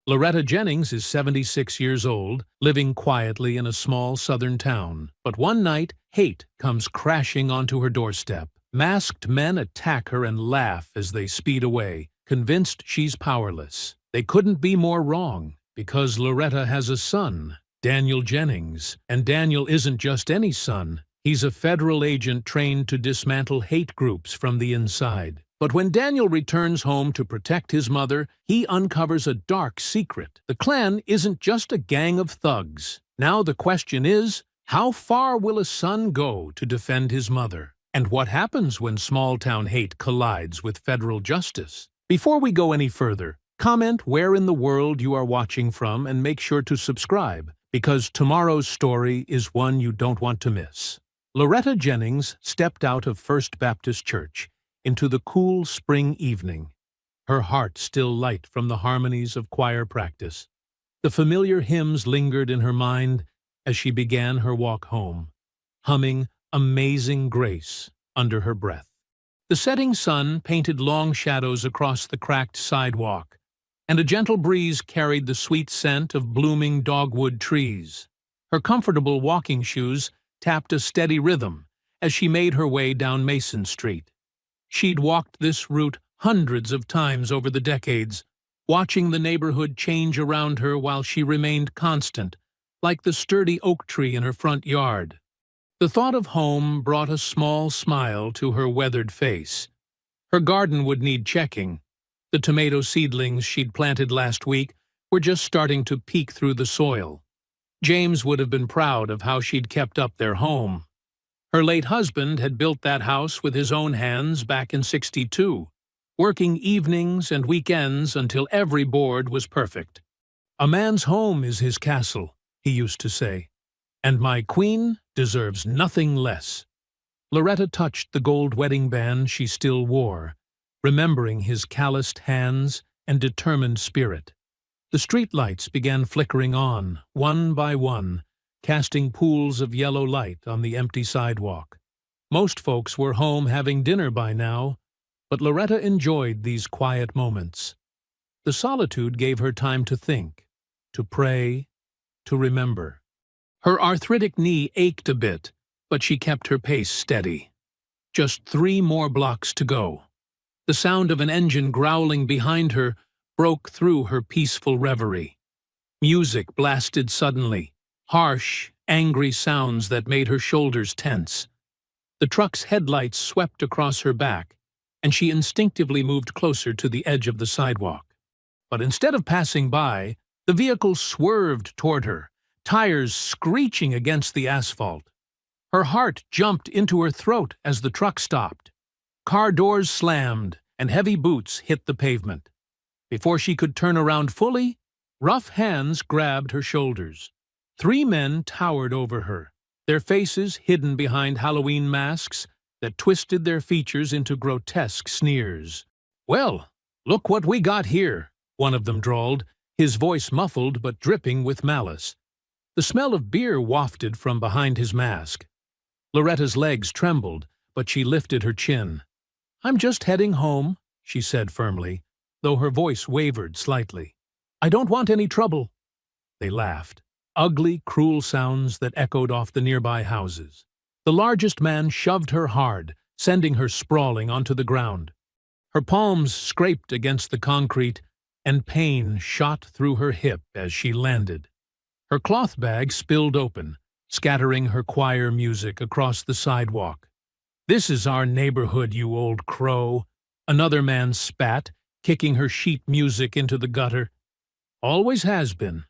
Loretta Jennings is 76 years old, living quietly in a small southern town. But one night, hate comes crashing onto her doorstep. Masked men attack her and laugh as they speed away, convinced she's powerless. They couldn't be more wrong, because Loretta has a son, Daniel Jennings. And Daniel isn't just any son. He's a federal agent trained to dismantle hate groups from the inside. But when Daniel returns home to protect his mother, he uncovers a dark secret. The clan isn't just a gang of thugs. Now the question is, how far will a son go to defend his mother? And what happens when small-town hate collides with federal justice? Before we go any further, comment where in the world you are watching from and make sure to subscribe, because tomorrow's story is one you don't want to miss. Loretta Jennings stepped out of First Baptist Church into the cool spring evening, her heart still light from the harmonies of choir practice. The familiar hymns lingered in her mind as she began her walk home, humming Amazing Grace under her breath. The setting sun painted long shadows across the cracked sidewalk, and a gentle breeze carried the sweet scent of blooming dogwood trees. Her comfortable walking shoes tapped a steady rhythm as she made her way down Mason Street. She'd walked this route hundreds of times over the decades, watching the neighborhood change around her while she remained constant, like the sturdy oak tree in her front yard. The thought of home brought a small smile to her weathered face. Her garden would need checking. The tomato seedlings she'd planted last week were just starting to peek through the soil. James would have been proud of how she'd kept up their home. Her late husband had built that house with his own hands back in '62, working evenings and weekends until every board was perfect. "A man's home is his castle," he used to say, "and my queen deserves nothing less." Loretta touched the gold wedding band she still wore, remembering his calloused hands and determined spirit. The streetlights began flickering on, one by one, casting pools of yellow light on the empty sidewalk. Most folks were home having dinner by now, but Loretta enjoyed these quiet moments. The solitude gave her time to think, to pray, to remember. Her arthritic knee ached a bit, but she kept her pace steady. Just 3 more blocks to go. The sound of an engine growling behind her broke through her peaceful reverie. Music blasted suddenly, harsh, angry sounds that made her shoulders tense. The truck's headlights swept across her back, and she instinctively moved closer to the edge of the sidewalk. But instead of passing by, the vehicle swerved toward her, tires screeching against the asphalt. Her heart jumped into her throat as the truck stopped. Car doors slammed, and heavy boots hit the pavement. Before she could turn around fully, rough hands grabbed her shoulders. 3 men towered over her, their faces hidden behind Halloween masks that twisted their features into grotesque sneers. "Well, look what we got here," one of them drawled, his voice muffled but dripping with malice. The smell of beer wafted from behind his mask. Loretta's legs trembled, but she lifted her chin. "I'm just heading home," she said firmly, though her voice wavered slightly. "I don't want any trouble." They laughed. Ugly, cruel sounds that echoed off the nearby houses. The largest man shoved her hard, sending her sprawling onto the ground. Her palms scraped against the concrete, and pain shot through her hip as she landed. Her cloth bag spilled open, scattering her choir music across the sidewalk. "This is our neighborhood, you old crow," another man spat, kicking her sheet music into the gutter. "Always has been."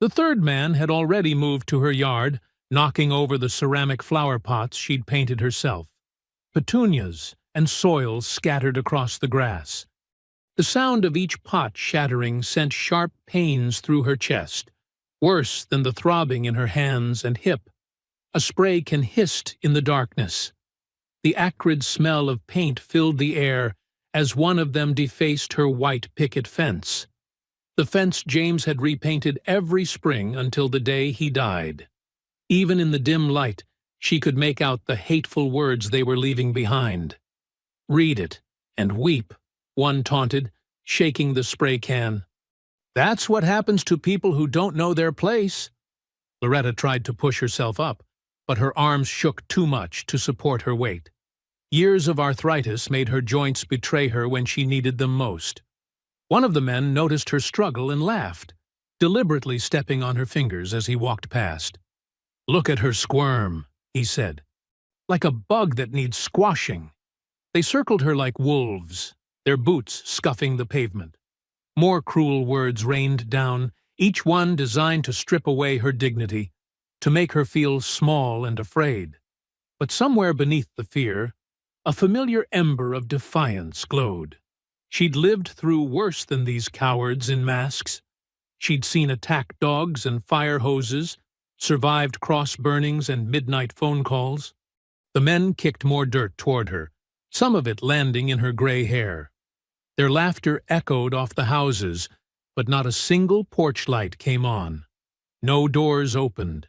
The third man had already moved to her yard, knocking over the ceramic flower pots she'd painted herself. Petunias and soil scattered across the grass. The sound of each pot shattering sent sharp pains through her chest, worse than the throbbing in her hands and hip. A spray can hissed in the darkness. The acrid smell of paint filled the air as one of them defaced her white picket fence. The fence James had repainted every spring until the day he died. Even in the dim light, she could make out the hateful words they were leaving behind. "Read it and weep," one taunted, shaking the spray can. That's what happens to people who don't know their place. Loretta tried to push herself up, but her arms shook too much to support her weight. Years of arthritis made her joints betray her when she needed them most. One of the men noticed her struggle and laughed, deliberately stepping on her fingers as he walked past. "Look at her squirm," he said. "Like a bug that needs squashing." They circled her like wolves, their boots scuffing the pavement. More cruel words rained down, each one designed to strip away her dignity, to make her feel small and afraid. But somewhere beneath the fear, a familiar ember of defiance glowed. She'd lived through worse than these cowards in masks. She'd seen attack dogs and fire hoses, survived cross-burnings and midnight phone calls. The men kicked more dirt toward her, some of it landing in her gray hair. Their laughter echoed off the houses, but not a single porch light came on. No doors opened.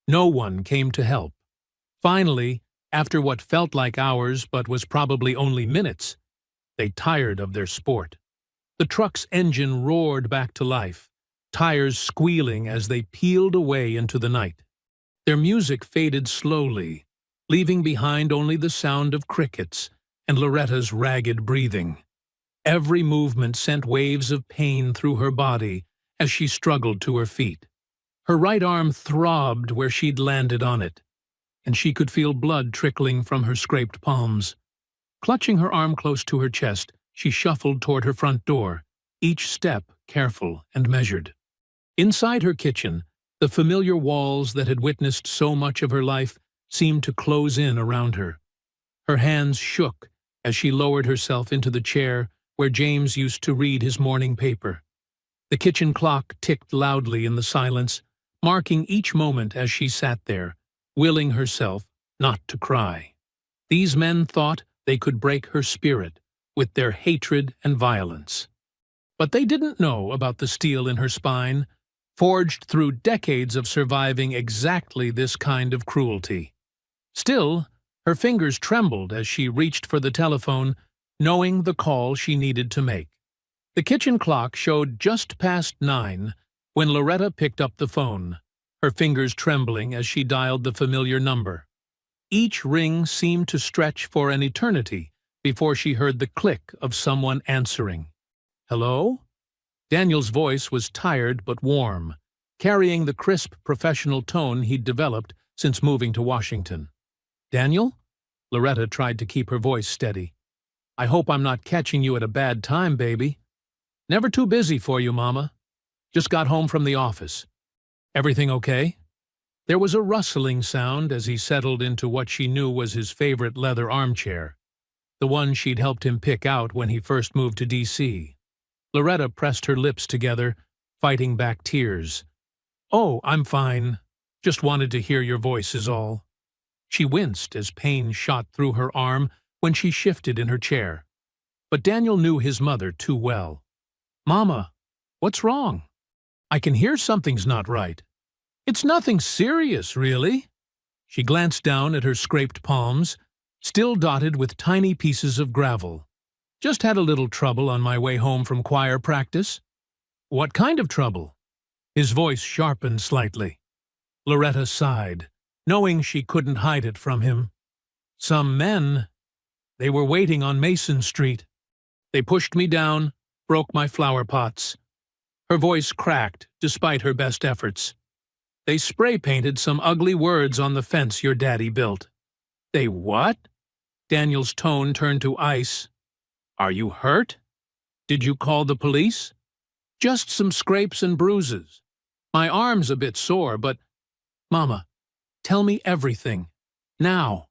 No one came to help. Finally, after what felt like hours but was probably only minutes, they tired of their sport. The truck's engine roared back to life, tires squealing as they peeled away into the night. Their music faded slowly, leaving behind only the sound of crickets and Loretta's ragged breathing. Every movement sent waves of pain through her body as she struggled to her feet. Her right arm throbbed where she'd landed on it, and she could feel blood trickling from her scraped palms. Clutching her arm close to her chest, she shuffled toward her front door, each step careful and measured. Inside her kitchen, the familiar walls that had witnessed so much of her life seemed to close in around her. Her hands shook as she lowered herself into the chair where James used to read his morning paper. The kitchen clock ticked loudly in the silence, marking each moment as she sat there, willing herself not to cry. These men thought they could break her spirit with their hatred and violence. But they didn't know about the steel in her spine, forged through decades of surviving exactly this kind of cruelty. Still, her fingers trembled as she reached for the telephone, knowing the call she needed to make. The kitchen clock showed just past 9 when Loretta picked up the phone, her fingers trembling as she dialed the familiar number. Each ring seemed to stretch for an eternity before she heard the click of someone answering. "Hello?" Daniel's voice was tired but warm, carrying the crisp professional tone he'd developed since moving to Washington. "Daniel?" Loretta tried to keep her voice steady. "I hope I'm not catching you at a bad time, baby. Never too busy for you, Mama. Just got home from the office. Everything okay?" There was a rustling sound as he settled into what she knew was his favorite leather armchair, the one she'd helped him pick out when he first moved to D.C. Loretta pressed her lips together, fighting back tears. "Oh, I'm fine. Just wanted to hear your voice is all." She winced as pain shot through her arm when she shifted in her chair. But Daniel knew his mother too well. "Mama, what's wrong? I can hear something's not right." "It's nothing serious, really." She glanced down at her scraped palms, still dotted with tiny pieces of gravel. "Just had a little trouble on my way home from choir practice." "What kind of trouble?" His voice sharpened slightly. Loretta sighed, knowing she couldn't hide it from him. "Some men. They were waiting on Mason Street. They pushed me down, broke my flower pots." Her voice cracked despite her best efforts. "They spray-painted some ugly words on the fence your daddy built." "They what?" Daniel's tone turned to ice. "Are you hurt? Did you call the police?" "Just some scrapes and bruises. My arm's a bit sore, but—" "Mama, tell me everything. Now."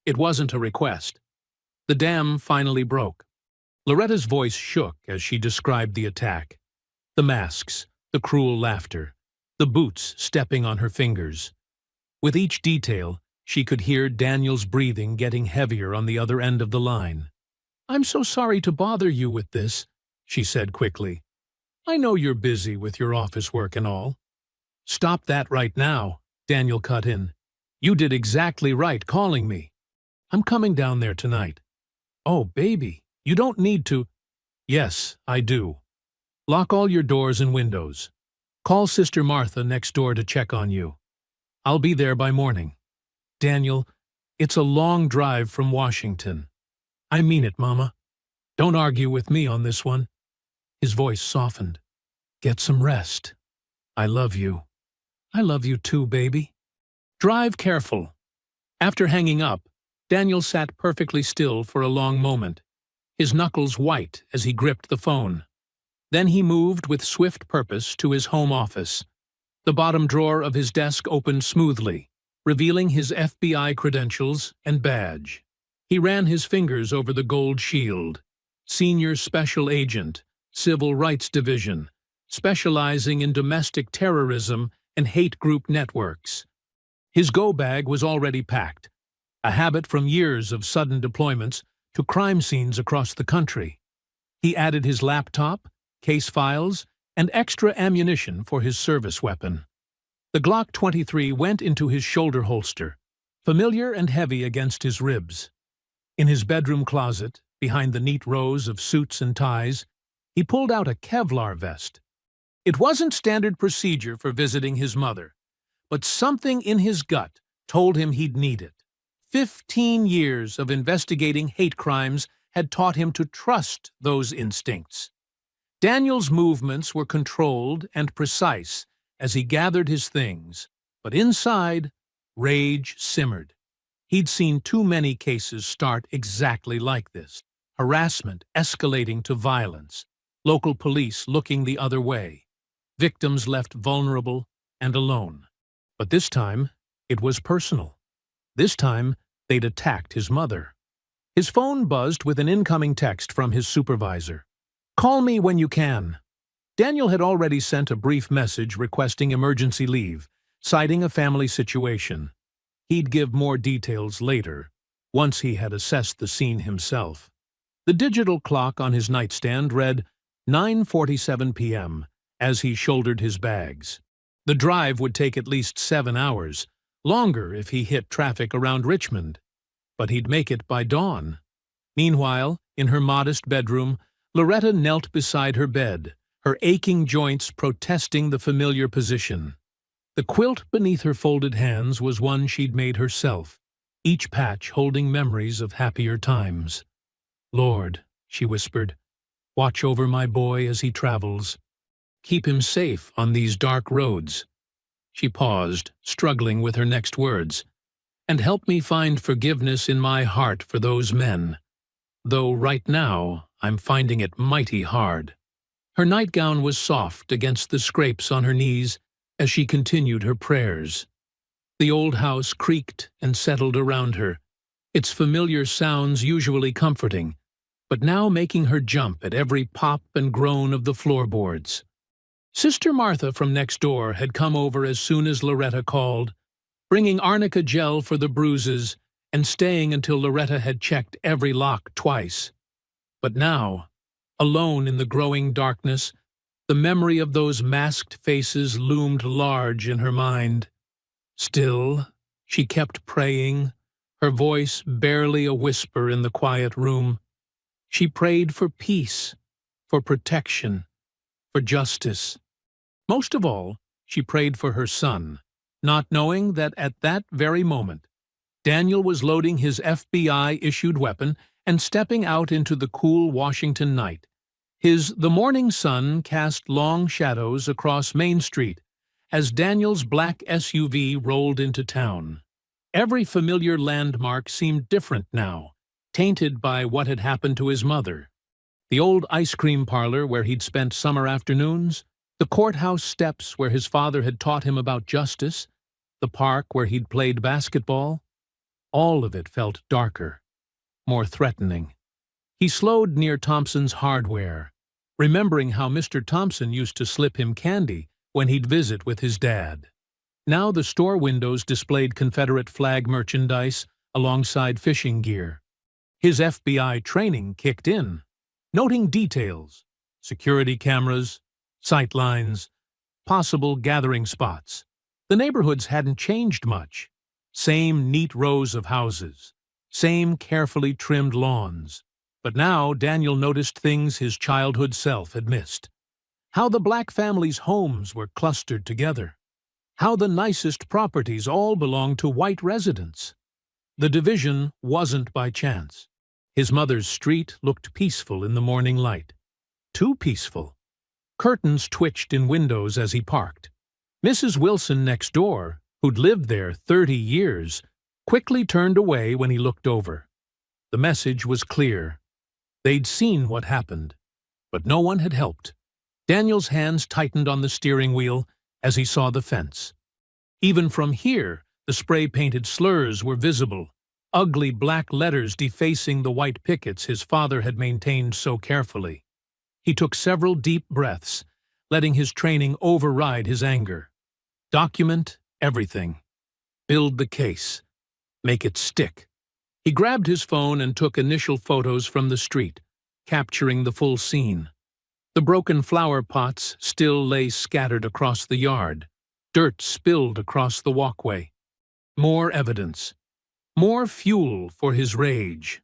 It wasn't a request. The dam finally broke. Loretta's voice shook as she described the attack. The masks, the cruel laughter, the boots stepping on her fingers. With each detail, she could hear Daniel's breathing getting heavier on the other end of the line. "I'm so sorry to bother you with this," she said quickly. "I know you're busy with your office work and all." "Stop that right now," Daniel cut in. "You did exactly right calling me. I'm coming down there tonight." "Oh, baby, you don't need to." "Yes, I do." Lock all your doors and windows. Call Sister Martha next door to check on you. I'll be there by morning. Daniel, it's a long drive from Washington. I mean it, Mama. Don't argue with me on this one. His voice softened. Get some rest. I love you. I love you too, baby. Drive careful. After hanging up, Daniel sat perfectly still for a long moment, his knuckles white as he gripped the phone. Then he moved with swift purpose to his home office. The bottom drawer of his desk opened smoothly, revealing his FBI credentials and badge. He ran his fingers over the gold shield. Senior Special Agent, Civil Rights Division, specializing in domestic terrorism and hate group networks. His go bag was already packed, a habit from years of sudden deployments to crime scenes across the country. He added his laptop, case files, and extra ammunition for his service weapon. The Glock 23 went into his shoulder holster, familiar and heavy against his ribs. In his bedroom closet, behind the neat rows of suits and ties, he pulled out a Kevlar vest. It wasn't standard procedure for visiting his mother, but something in his gut told him he'd need it. 15 years of investigating hate crimes had taught him to trust those instincts. Daniel's movements were controlled and precise as he gathered his things, but inside, rage simmered. He'd seen too many cases start exactly like this, harassment escalating to violence, local police looking the other way, victims left vulnerable and alone. But this time, it was personal. This time, they'd attacked his mother. His phone buzzed with an incoming text from his supervisor. Call me when you can. Daniel had already sent a brief message requesting emergency leave, citing a family situation. He'd give more details later, once he had assessed the scene himself. The digital clock on his nightstand read 9:47 p.m. as he shouldered his bags. The drive would take at least 7 hours, longer if he hit traffic around Richmond. But he'd make it by dawn. Meanwhile, in her modest bedroom, Loretta knelt beside her bed, her aching joints protesting the familiar position. The quilt beneath her folded hands was one she'd made herself, each patch holding memories of happier times. Lord, she whispered, watch over my boy as he travels. Keep him safe on these dark roads. She paused, struggling with her next words. And help me find forgiveness in my heart for those men, though right now I'm finding it mighty hard. Her nightgown was soft against the scrapes on her knees as she continued her prayers. The old house creaked and settled around her, its familiar sounds usually comforting, but now making her jump at every pop and groan of the floorboards. Sister Martha from next door had come over as soon as Loretta called, bringing arnica gel for the bruises and staying until Loretta had checked every lock twice. But now, alone in the growing darkness, the memory of those masked faces loomed large in her mind. Still, she kept praying, her voice barely a whisper in the quiet room. She prayed for peace, for protection, for justice. Most of all, she prayed for her son, not knowing that at that very moment, Daniel was loading his FBI-issued weapon and stepping out into the cool Washington night. The morning sun cast long shadows across Main Street as Daniel's black SUV rolled into town. Every familiar landmark seemed different now, tainted by what had happened to his mother. The old ice cream parlor where he'd spent summer afternoons, the courthouse steps where his father had taught him about justice, the park where he'd played basketball, all of it felt darker, more threatening. He slowed near Thompson's Hardware, remembering how Mr. Thompson used to slip him candy when he'd visit with his dad. Now the store windows displayed Confederate flag merchandise alongside fishing gear. His FBI training kicked in, noting details, security cameras, sight lines, possible gathering spots. The neighborhoods hadn't changed much. Same neat rows of houses, same carefully trimmed lawns. But now Daniel noticed things his childhood self had missed. How the black family's homes were clustered together. How the nicest properties all belonged to white residents. The division wasn't by chance. His mother's street looked peaceful in the morning light. Too peaceful. Curtains twitched in windows as he parked. Mrs. Wilson next door, who'd lived there 30 years, quickly turned away when he looked over. The message was clear. They'd seen what happened, but no one had helped. Daniel's hands tightened on the steering wheel as he saw the fence. Even from here, the spray-painted slurs were visible, ugly black letters defacing the white pickets his father had maintained so carefully. He took several deep breaths, letting his training override his anger. Document everything. Build the case. Make it stick. He grabbed his phone and took initial photos from the street, capturing the full scene. The broken flower pots still lay scattered across the yard. Dirt spilled across the walkway. More evidence. More fuel for his rage.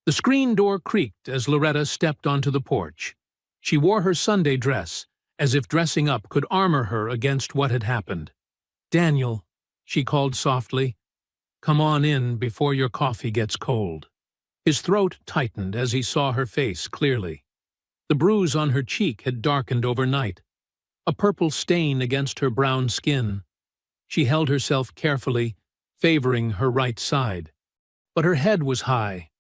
The screen door creaked as Loretta stepped onto the porch. She wore her Sunday dress, as if dressing up could armor her against what had happened. "Daniel," she called softly, "come on in before your coffee gets cold." His throat tightened as he saw her face clearly. The bruise on her cheek had darkened overnight, a purple stain against her brown skin. She held herself carefully, favoring her right side. But her head was high,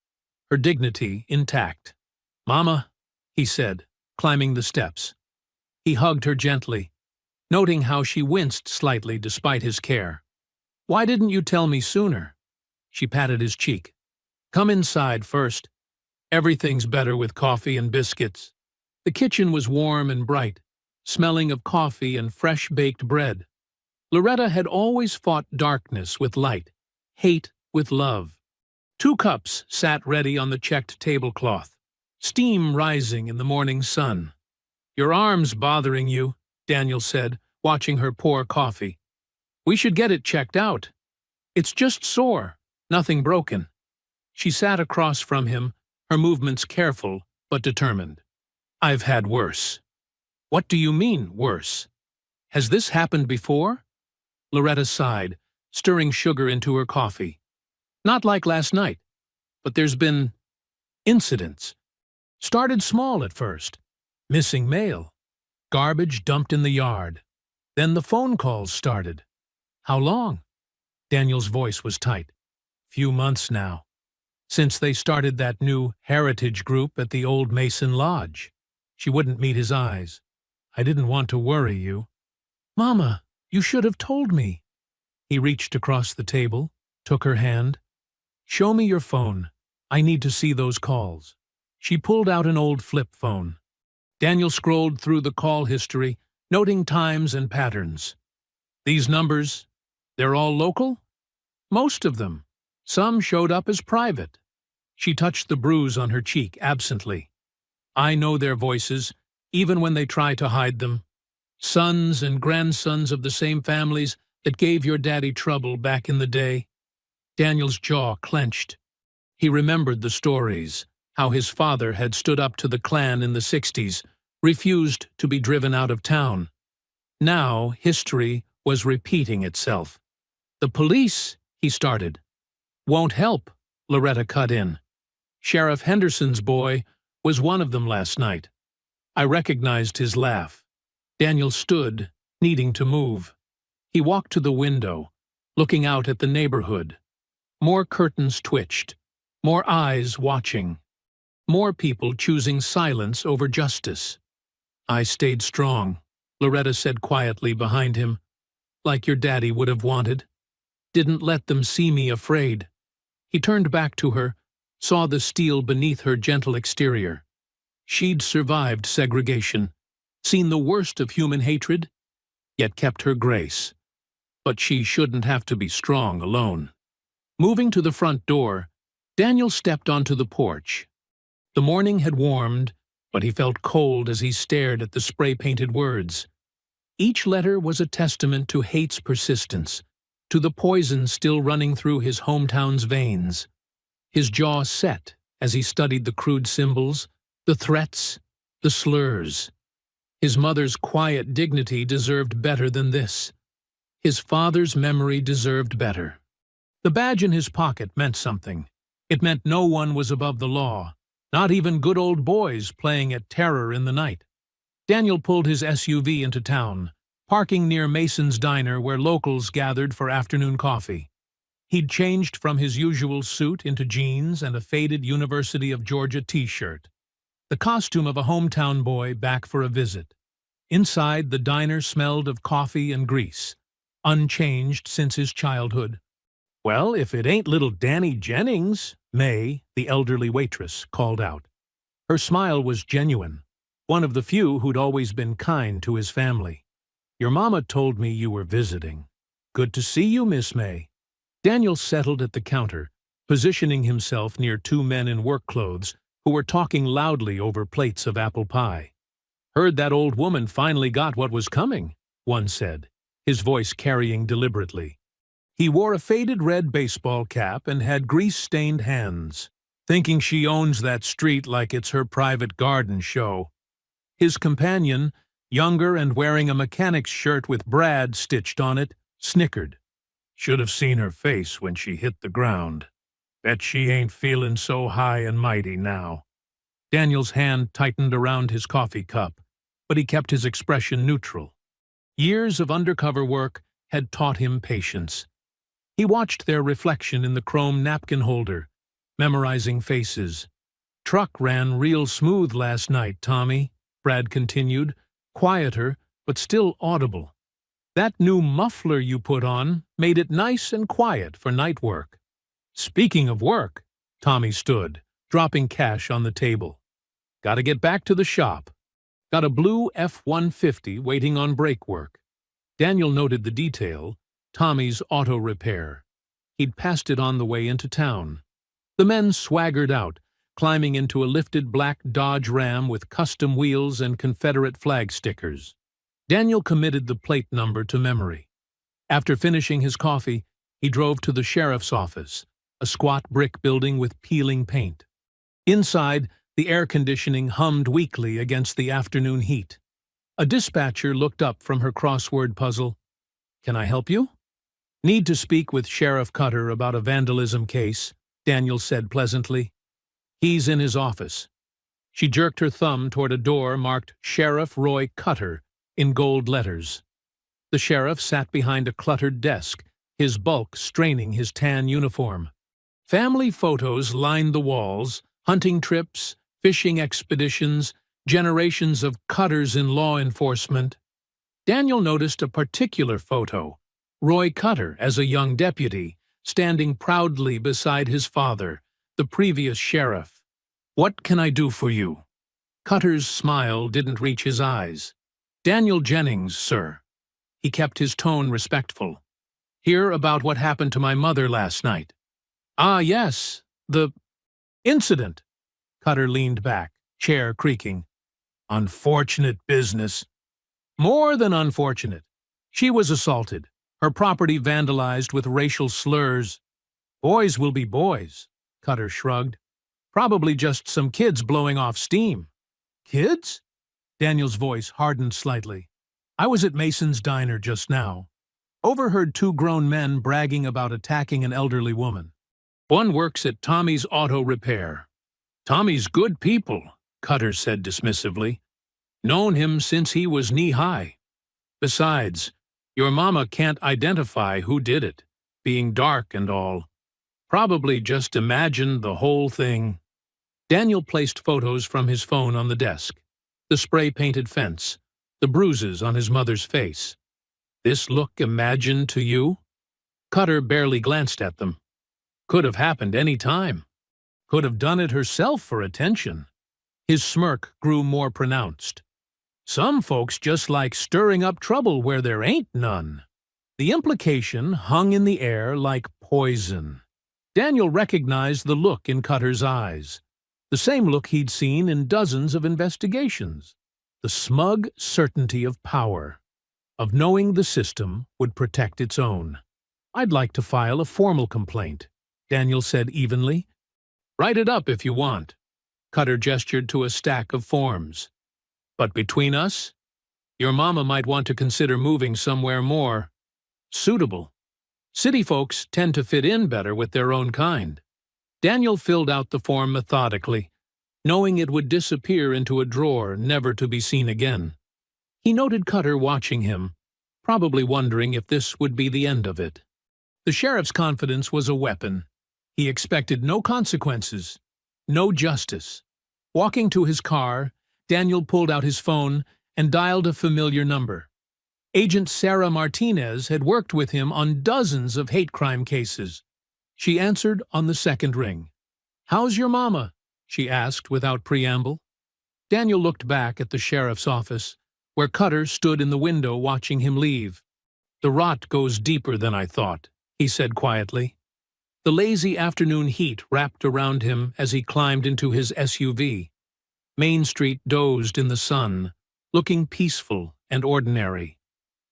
her dignity intact. "Mama," he said, climbing the steps. He hugged her gently, noting how she winced slightly despite his care. "Why didn't you tell me sooner?" She patted his cheek. "Come inside first. Everything's better with coffee and biscuits." The kitchen was warm and bright, smelling of coffee and fresh-baked bread. Loretta had always fought darkness with light, hate with love. 2 cups sat ready on the checked tablecloth, steam rising in the morning sun. "Your arm's bothering you," Daniel said, watching her pour coffee. "We should get it checked out." "It's just sore, nothing broken." She sat across from him, her movements careful but determined. "I've had worse." "What do you mean, worse? Has this happened before?" Loretta sighed, stirring sugar into her coffee. "Not like last night, but there's been incidents. Started small at first. Missing mail. Garbage dumped in the yard. Then the phone calls started." "How long?" Daniel's voice was tight. "Few months now. Since they started that new heritage group at the old Mason Lodge." She wouldn't meet his eyes. "I didn't want to worry you." "Mama, you should have told me." He reached across the table, took her hand. "Show me your phone. I need to see those calls." She pulled out an old flip phone. Daniel scrolled through the call history, noting times and patterns. "These numbers, they're all local?" "Most of them. Some showed up as private." She touched the bruise on her cheek absently. "I know their voices, even when they try to hide them. Sons and grandsons of the same families that gave your daddy trouble back in the day." Daniel's jaw clenched. He remembered the stories, how his father had stood up to the Klan in the 60s, refused to be driven out of town. Now history was repeating itself. "The police," he started. "Won't help," Loretta cut in. "Sheriff Henderson's boy was one of them last night." I recognized his laugh. Daniel stood, needing to move. He walked to the window, looking out at the neighborhood. More curtains twitched, more eyes watching, more people choosing silence over justice. "I stayed strong," Loretta said quietly behind him, "like your daddy would have wanted. Didn't let them see me afraid." He turned back to her, saw the steel beneath her gentle exterior. She'd survived segregation, seen the worst of human hatred, yet kept her grace. But she shouldn't have to be strong alone. Moving to the front door, Daniel stepped onto the porch. The morning had warmed, but he felt cold as he stared at the spray-painted words. Each letter was a testament to hate's persistence, to the poison still running through his hometown's veins. His jaw set as he studied the crude symbols, the threats, the slurs. His mother's quiet dignity deserved better than this. His father's memory deserved better. The badge in his pocket meant something. It meant no one was above the law, not even good old boys playing at terror in the night. Daniel pulled his SUV into town, parking near Mason's Diner where locals gathered for afternoon coffee. He'd changed from his usual suit into jeans and a faded University of Georgia t-shirt, the costume of a hometown boy back for a visit. Inside, the diner smelled of coffee and grease, unchanged since his childhood. "Well, if it ain't little Danny Jennings," May, the elderly waitress, called out. Her smile was genuine, one of the few who'd always been kind to his family. "Your mama told me you were visiting. Good to see you, Miss May." Daniel settled at the counter, positioning himself near two men in work clothes who were talking loudly over plates of apple pie. "Heard that old woman finally got what was coming," one said, his voice carrying deliberately. He wore a faded red baseball cap and had grease-stained hands, thinking she owns that street like it's her private garden show. His companion, younger and wearing a mechanic's shirt with Brad stitched on it, snickered. "Should have seen her face when she hit the ground. Bet she ain't feeling so high and mighty now." Daniel's hand tightened around his coffee cup, but he kept his expression neutral. Years of undercover work had taught him patience. He watched their reflection in the chrome napkin holder, memorizing faces. "Truck ran real smooth last night, Tommy," Brad continued, quieter but still audible. "That new muffler you put on made it nice and quiet for night work." "Speaking of work," Tommy stood, dropping cash on the table. "Gotta get back to the shop. Got a blue F-150 waiting on brake work." Daniel noted the detail, Tommy's auto repair. He'd passed it on the way into town. The men swaggered out, climbing into a lifted black Dodge Ram with custom wheels and Confederate flag stickers. Daniel committed the plate number to memory. After finishing his coffee, he drove to the sheriff's office, a squat brick building with peeling paint. Inside, the air conditioning hummed weakly against the afternoon heat. A dispatcher looked up from her crossword puzzle. "Can I help you?" "Need to speak with Sheriff Cutter about a vandalism case," Daniel said pleasantly. "He's in his office." She jerked her thumb toward a door marked Sheriff Roy Cutter in gold letters. The sheriff sat behind a cluttered desk, his bulk straining his tan uniform. Family photos lined the walls, hunting trips, fishing expeditions, generations of Cutters in law enforcement. Daniel noticed a particular photo, Roy Cutter as a young deputy, standing proudly beside his father, the previous sheriff. "What can I do for you?" Cutter's smile didn't reach his eyes. "Daniel Jennings, sir." He kept his tone respectful. "Hear about what happened to my mother last night." "Ah, yes, the incident." Cutter leaned back, chair creaking. "Unfortunate business." "More than unfortunate. She was assaulted, her property vandalized with racial slurs." "Boys will be boys," Cutter shrugged. "Probably just some kids blowing off steam." "Kids?" Daniel's voice hardened slightly. "I was at Mason's Diner just now. Overheard two grown men bragging about attacking an elderly woman. One works at Tommy's Auto Repair." "Tommy's good people," Cutter said dismissively. "Known him since he was knee-high. Besides, your mama can't identify who did it, being dark and all. Probably just imagined the whole thing." Daniel placed photos from his phone on the desk. The spray-painted fence, the bruises on his mother's face. "This look imagined to you?" Cutter barely glanced at them. "Could have happened any time. Could have done it herself for attention." His smirk grew more pronounced. "Some folks just like stirring up trouble where there ain't none." The implication hung in the air like poison. Daniel recognized the look in Cutter's eyes, the same look he'd seen in dozens of investigations. The smug certainty of power, of knowing the system would protect its own. "I'd like to file a formal complaint," Daniel said evenly. "Write it up if you want." Cutter gestured to a stack of forms. "But between us, Your mama might want to consider moving somewhere more suitable. City folks tend to fit in better with their own kind. Daniel filled out the form methodically, knowing it would disappear into a drawer never to be seen again. He noted Cutter watching him, probably wondering if this would be the end of it. The sheriff's confidence was a weapon. He expected no consequences, no justice. Walking to his car, Daniel pulled out his phone and dialed a familiar number. Agent Sarah Martinez had worked with him on dozens of hate crime cases. She answered on the second ring. "How's your mama?" she asked without preamble. Daniel looked back at the sheriff's office, where Cutter stood in the window watching him leave. "The rot goes deeper than I thought," he said quietly. The lazy afternoon heat wrapped around him as he climbed into his SUV. Main Street dozed in the sun, looking peaceful and ordinary.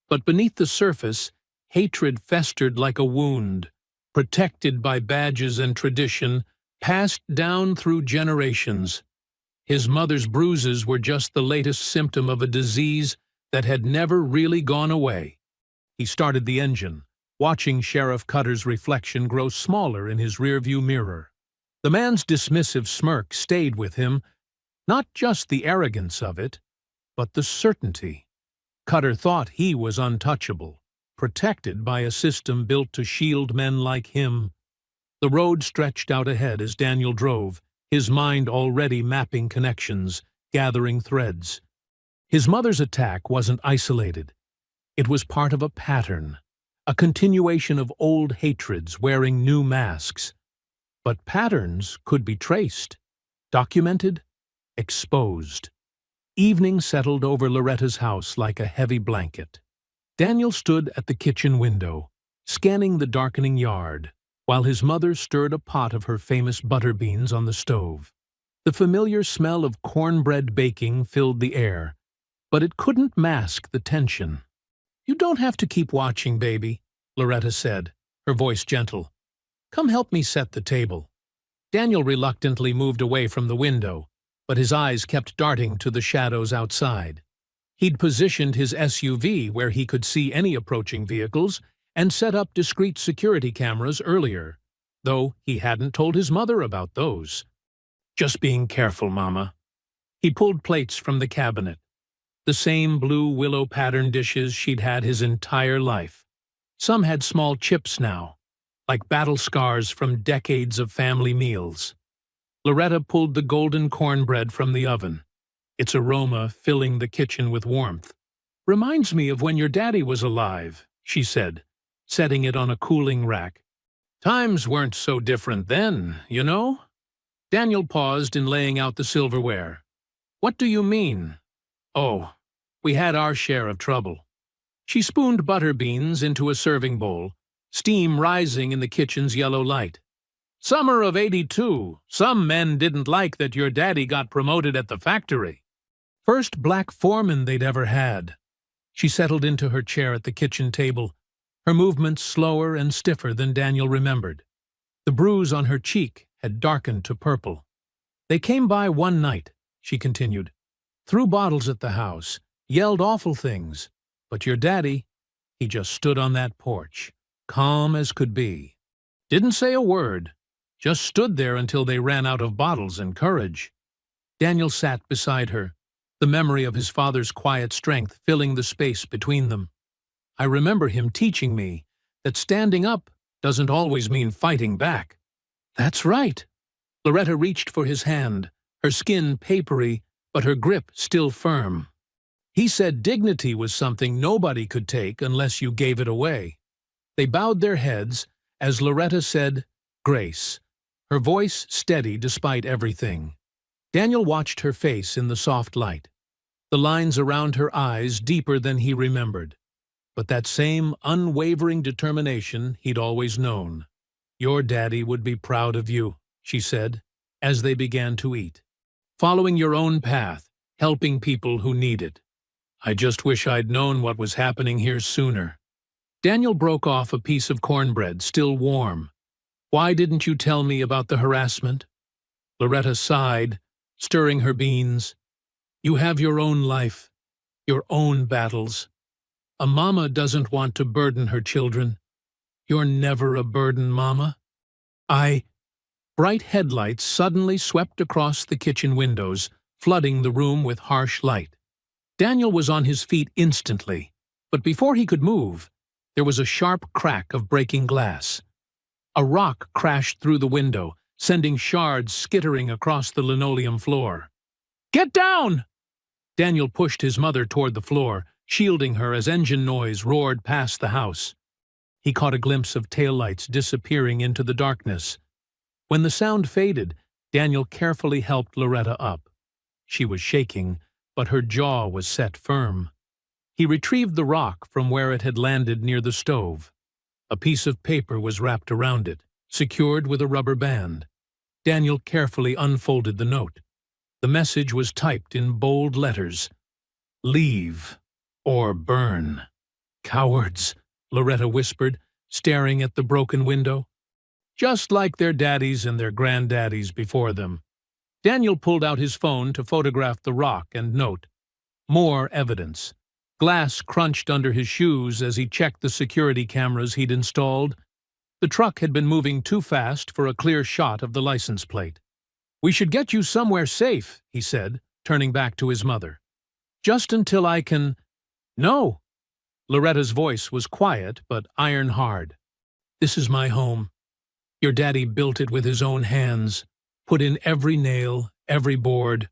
But beneath the surface, hatred festered like a wound, protected by badges and tradition, passed down through generations. His mother's bruises were just the latest symptom of a disease that had never really gone away. He started the engine, watching Sheriff Cutter's reflection grow smaller in his rearview mirror. The man's dismissive smirk stayed with him, not just the arrogance of it, but the certainty. Cutter thought he was untouchable, protected by a system built to shield men like him. The road stretched out ahead as Daniel drove, his mind already mapping connections, gathering threads. His mother's attack wasn't isolated. It was part of a pattern, a continuation of old hatreds wearing new masks. But patterns could be traced, documented, exposed. Evening settled over Loretta's house like a heavy blanket. Daniel stood at the kitchen window, scanning the darkening yard, while his mother stirred a pot of her famous butter beans on the stove. The familiar smell of cornbread baking filled the air, but it couldn't mask the tension. "You don't have to keep watching, baby," Loretta said, her voice gentle. "Come help me set the table." Daniel reluctantly moved away from the window, but his eyes kept darting to the shadows outside. He'd positioned his SUV where he could see any approaching vehicles and set up discreet security cameras earlier, though he hadn't told his mother about those. "Just being careful, Mama." He pulled plates from the cabinet, the same blue willow pattern dishes she'd had his entire life. Some had small chips now, like battle scars from decades of family meals. Loretta pulled the golden cornbread from the oven, its aroma filling the kitchen with warmth. "Reminds me of when your daddy was alive," she said, setting it on a cooling rack. "Times weren't so different then, you know?" Daniel paused in laying out the silverware. "What do you mean?" "Oh, we had our share of trouble." She spooned butter beans into a serving bowl, steam rising in the kitchen's yellow light. "Summer of '82, some men didn't like that your daddy got promoted at the factory." First black foreman they'd ever had. She settled into her chair at the kitchen table, her movements slower and stiffer than Daniel remembered. The bruise on her cheek had darkened to purple. "They came by one night," she continued, "threw bottles at the house, yelled awful things, but your daddy, he just stood on that porch, calm as could be. Didn't say a word. Just stood there until they ran out of bottles and courage." Daniel sat beside her, the memory of his father's quiet strength filling the space between them. "I remember him teaching me that standing up doesn't always mean fighting back." "That's right." Loretta reached for his hand, her skin papery, but her grip still firm. "He said dignity was something nobody could take unless you gave it away." They bowed their heads as Loretta said, "Grace," her voice steady despite everything. Daniel watched her face in the soft light, the lines around her eyes deeper than he remembered, but that same unwavering determination he'd always known. "Your daddy would be proud of you," she said, as they began to eat. "Following your own path, helping people who need it. I just wish I'd known what was happening here sooner." Daniel broke off a piece of cornbread, still warm. "Why didn't you tell me about the harassment?" Loretta sighed, stirring her beans. "You have your own life. Your own battles. A mama doesn't want to burden her children. You're never a burden, Mama. Bright headlights suddenly swept across the kitchen windows, flooding the room with harsh light. Daniel was on his feet instantly, but before he could move, there was a sharp crack of breaking glass. A rock crashed through the window, sending shards skittering across the linoleum floor. "Get down!" Daniel pushed his mother toward the floor, shielding her as engine noise roared past the house. He caught a glimpse of taillights disappearing into the darkness. When the sound faded, Daniel carefully helped Loretta up. She was shaking, but her jaw was set firm. He retrieved the rock from where it had landed near the stove. A piece of paper was wrapped around it, secured with a rubber band. Daniel carefully unfolded the note. The message was typed in bold letters. "Leave or burn." "Cowards," Loretta whispered, staring at the broken window. "Just like their daddies and their granddaddies before them." Daniel pulled out his phone to photograph the rock and note. More evidence. Glass crunched under his shoes as he checked the security cameras he'd installed. The truck had been moving too fast for a clear shot of the license plate. "We should get you somewhere safe," he said, turning back to his mother. "Just until I can—" "No." Loretta's voice was quiet but iron hard. "This is my home. Your daddy built it with his own hands, put in every nail, every board.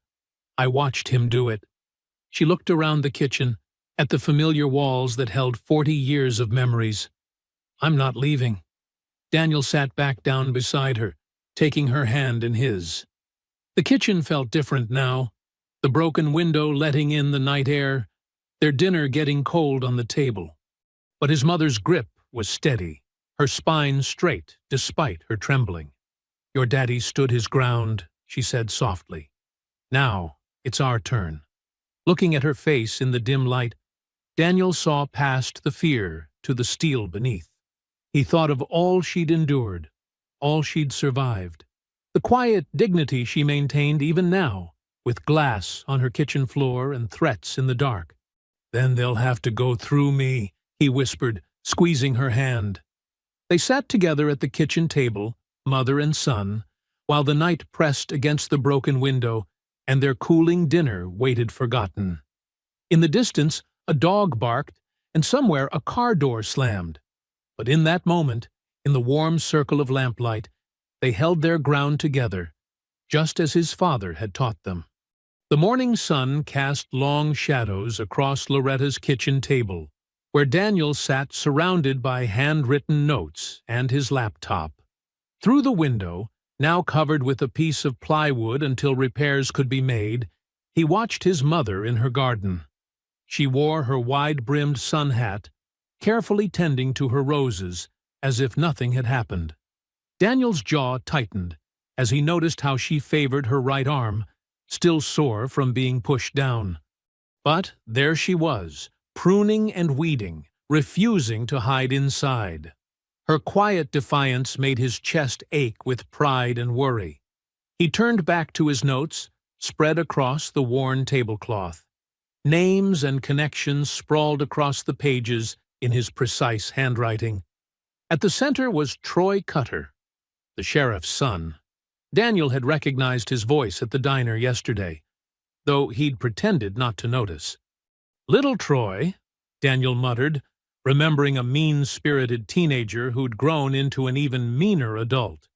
I watched him do it." She looked around the kitchen, at the familiar walls that held 40 years of memories. "I'm not leaving." Daniel sat back down beside her, taking her hand in his. The kitchen felt different now, the broken window letting in the night air, their dinner getting cold on the table. But his mother's grip was steady, her spine straight despite her trembling. "Your daddy stood his ground," she said softly. "Now it's our turn." Looking at her face in the dim light, Daniel saw past the fear to the steel beneath. He thought of all she'd endured, all she'd survived, the quiet dignity she maintained even now, with glass on her kitchen floor and threats in the dark. "Then they'll have to go through me," he whispered, squeezing her hand. They sat together at the kitchen table, mother and son, while the night pressed against the broken window and their cooling dinner waited forgotten. In the distance, a dog barked, and somewhere a car door slammed. But in that moment, in the warm circle of lamplight, they held their ground together, just as his father had taught them. The morning sun cast long shadows across Loretta's kitchen table, where Daniel sat surrounded by handwritten notes and his laptop. Through the window, now covered with a piece of plywood until repairs could be made, he watched his mother in her garden. She wore her wide-brimmed sun hat, carefully tending to her roses, as if nothing had happened. Daniel's jaw tightened as he noticed how she favored her right arm, still sore from being pushed down. But there she was, pruning and weeding, refusing to hide inside. Her quiet defiance made his chest ache with pride and worry. He turned back to his notes, spread across the worn tablecloth. Names and connections sprawled across the pages in his precise handwriting. At the center was Troy Cutter, the sheriff's son. Daniel had recognized his voice at the diner yesterday, though he'd pretended not to notice. "Little Troy," Daniel muttered, remembering a mean-spirited teenager who'd grown into an even meaner adult.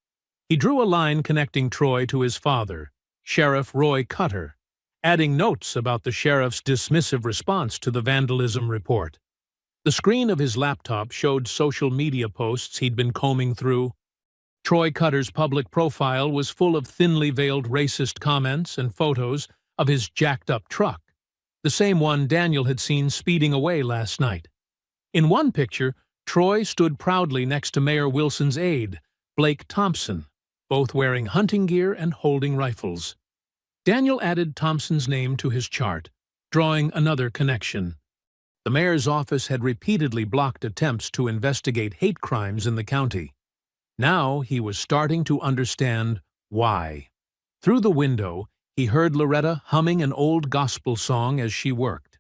He drew a line connecting Troy to his father, Sheriff Roy Cutter, adding notes about the sheriff's dismissive response to the vandalism report. The screen of his laptop showed social media posts he'd been combing through. Troy Cutter's public profile was full of thinly veiled racist comments and photos of his jacked-up truck, the same one Daniel had seen speeding away last night. In one picture, Troy stood proudly next to Mayor Wilson's aide, Blake Thompson, both wearing hunting gear and holding rifles. Daniel added Thompson's name to his chart, drawing another connection. The mayor's office had repeatedly blocked attempts to investigate hate crimes in the county. Now he was starting to understand why. Through the window, he heard Loretta humming an old gospel song as she worked.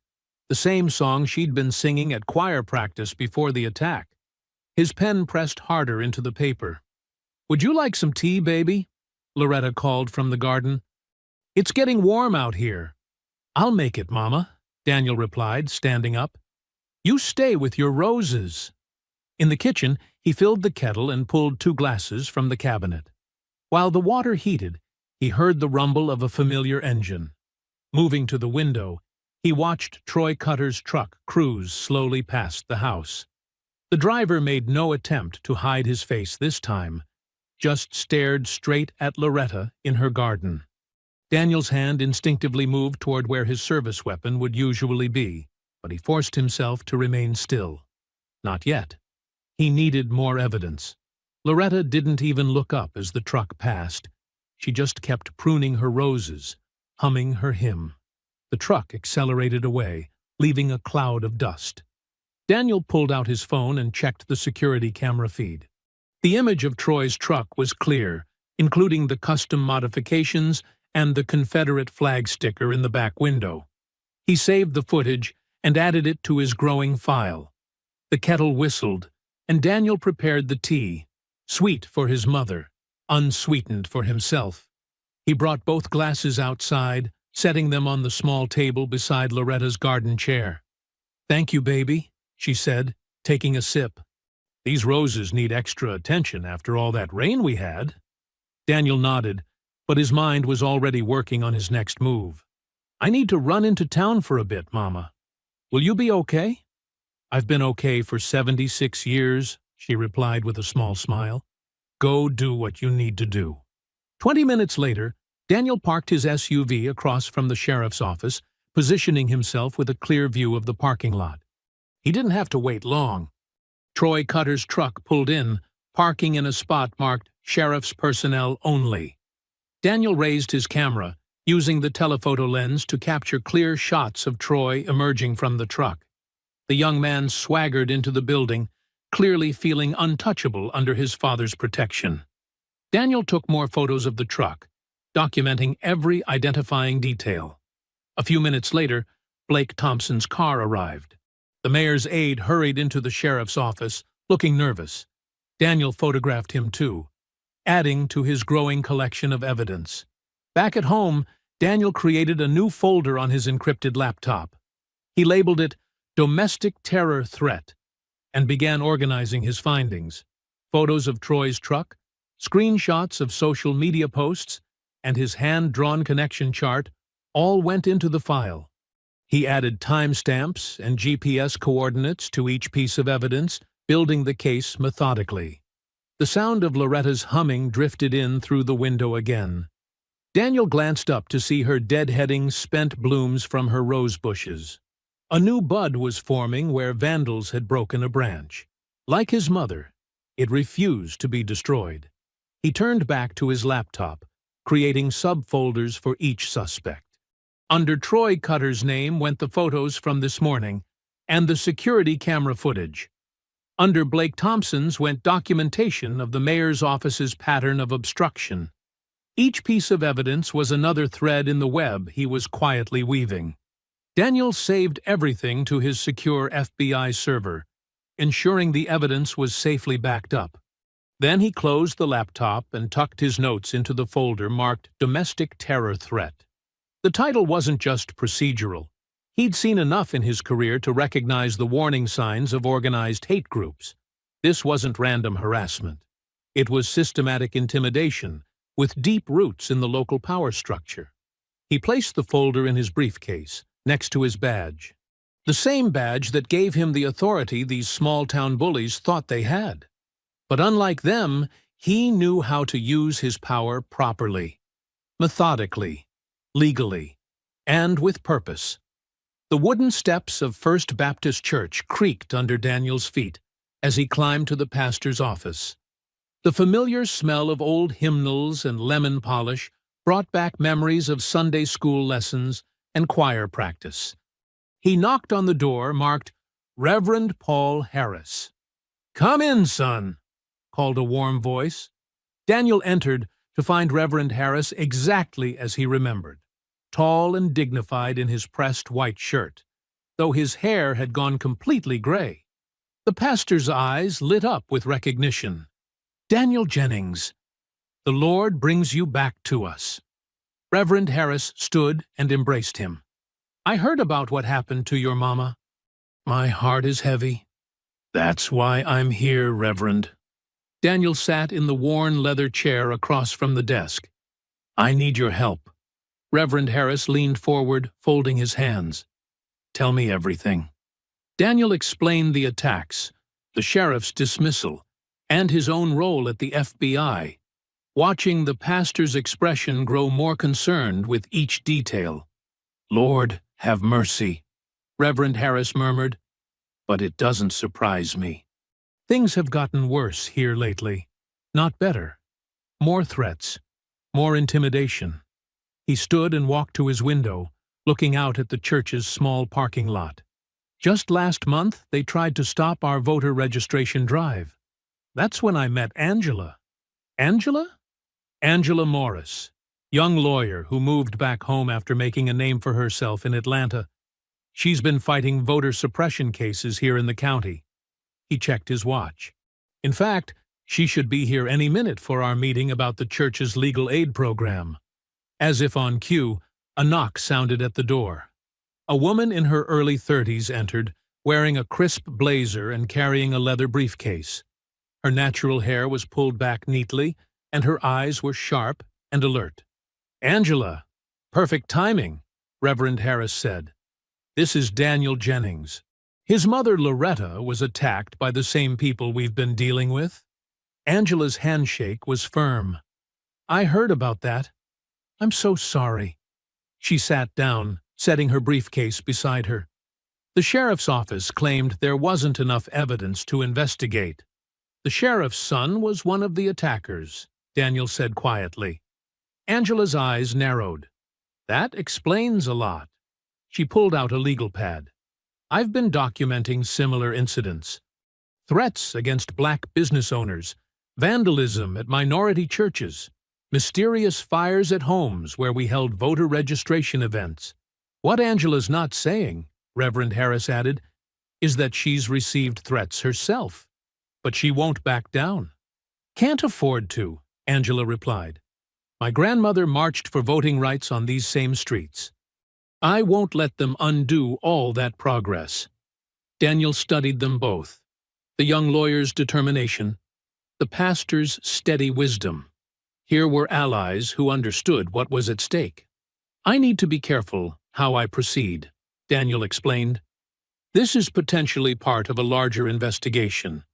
the same song she'd been singing at choir practice before the attack. His pen pressed harder into the paper. "Would you like some tea, baby?" Loretta called from the garden. "It's getting warm out here." "I'll make it, Mama," Daniel replied, standing up. "You stay with your roses." In the kitchen, he filled the kettle and pulled 2 glasses from the cabinet. While the water heated, he heard the rumble of a familiar engine. Moving to the window, he watched Troy Cutter's truck cruise slowly past the house. The driver made no attempt to hide his face this time, just stared straight at Loretta in her garden. Daniel's hand instinctively moved toward where his service weapon would usually be, but he forced himself to remain still. Not yet. He needed more evidence. Loretta didn't even look up as the truck passed. She just kept pruning her roses, humming her hymn. The truck accelerated away, leaving a cloud of dust. Daniel pulled out his phone and checked the security camera feed. The image of Troy's truck was clear, including the custom modifications and the Confederate flag sticker in the back window. He saved the footage and added it to his growing file. The kettle whistled, and Daniel prepared the tea, sweet for his mother, unsweetened for himself. He brought both glasses outside, setting them on the small table beside Loretta's garden chair. "Thank you, baby," she said, taking a sip. "These roses need extra attention after all that rain we had." Daniel nodded, but his mind was already working on his next move. "I need to run into town for a bit, Mama. Will you be okay?" "I've been okay for 76 years, she replied with a small smile. "Go do what you need to do." 20 minutes later, Daniel parked his SUV across from the sheriff's office, positioning himself with a clear view of the parking lot. He didn't have to wait long. Troy Cutter's truck pulled in, parking in a spot marked Sheriff's Personnel Only. Daniel raised his camera, using the telephoto lens to capture clear shots of Troy emerging from the truck. The young man swaggered into the building, clearly feeling untouchable under his father's protection. Daniel took more photos of the truck, documenting every identifying detail. A few minutes later, Blake Thompson's car arrived. The mayor's aide hurried into the sheriff's office, looking nervous. Daniel photographed him too, adding to his growing collection of evidence. Back at home, Daniel created a new folder on his encrypted laptop. He labeled it Domestic Terror Threat and began organizing his findings. Photos of Troy's truck, screenshots of social media posts, and his hand-drawn connection chart all went into the file. He added timestamps and GPS coordinates to each piece of evidence, building the case methodically. The sound of Loretta's humming drifted in through the window again. Daniel glanced up to see her deadheading spent blooms from her rose bushes. A new bud was forming where vandals had broken a branch. Like his mother, it refused to be destroyed. He turned back to his laptop, creating subfolders for each suspect. Under Troy Cutter's name went the photos from this morning and the security camera footage. Under Blake Thompson's went documentation of the mayor's office's pattern of obstruction. Each piece of evidence was another thread in the web he was quietly weaving. Daniel saved everything to his secure FBI server, ensuring the evidence was safely backed up. Then he closed the laptop and tucked his notes into the folder marked Domestic Terror Threat. The title wasn't just procedural. He'd seen enough in his career to recognize the warning signs of organized hate groups. This wasn't random harassment. It was systematic intimidation, with deep roots in the local power structure. He placed the folder in his briefcase, next to his badge. The same badge that gave him the authority these small-town bullies thought they had. But unlike them, he knew how to use his power properly, methodically, legally, and with purpose. The wooden steps of First Baptist Church creaked under Daniel's feet as he climbed to the pastor's office. The familiar smell of old hymnals and lemon polish brought back memories of Sunday school lessons and choir practice. He knocked on the door marked Reverend Paul Harass. "Come in, son," called a warm voice. Daniel entered to find Reverend Harass exactly as he remembered, tall and dignified in his pressed white shirt. though his hair had gone completely gray. The pastor's eyes lit up with recognition. "Daniel Jennings, the Lord brings you back to us." Reverend Harris stood and embraced him. "I heard about what happened to your mama. My heart is heavy. That's why I'm here, Reverend." Daniel sat in the worn leather chair across from the desk. "I need your help." Reverend Harris leaned forward, folding his hands. "Tell me everything." Daniel explained the attacks, the sheriff's dismissal, and his own role at the FBI, watching the pastor's expression grow more concerned with each detail. "Lord, have mercy," Reverend Harris murmured, "but it doesn't surprise me. Things have gotten worse here lately, not better. More threats, more intimidation." He stood and walked to his window, looking out at the church's small parking lot. "Just last month, they tried to stop our voter registration drive. That's when I met Angela." "Angela?" "Angela Morris, young lawyer who moved back home after making a name for herself in Atlanta. She's been fighting voter suppression cases here in the county." He checked his watch. "In fact, she should be here any minute for our meeting about the church's legal aid program." As if on cue, a knock sounded at the door. A woman in her early 30s entered, wearing a crisp blazer and carrying a leather briefcase. Her natural hair was pulled back neatly, and her eyes were sharp and alert. "Angela, perfect timing," Reverend Harris said. "This is Daniel Jennings. His mother, Loretta, was attacked by the same people we've been dealing with." Angela's handshake was firm. "I heard about that. I'm so sorry." She sat down, setting her briefcase beside her. The sheriff's office claimed there wasn't enough evidence to investigate. "The sheriff's son was one of the attackers," Daniel said quietly. Angela's eyes narrowed. "That explains a lot." She pulled out a legal pad. "I've been documenting similar incidents. Threats against black business owners, vandalism at minority churches, mysterious fires at homes where we held voter registration events. What Angela's not saying," Reverend Harris added, "is that she's received threats herself. But she won't back down." "Can't afford to," Angela replied. "My grandmother marched for voting rights on these same streets. I won't let them undo all that progress." Daniel studied them both. The young lawyer's determination, the pastor's steady wisdom. Here were allies who understood what was at stake. "I need to be careful how I proceed," Daniel explained. "This is potentially part of a larger investigation.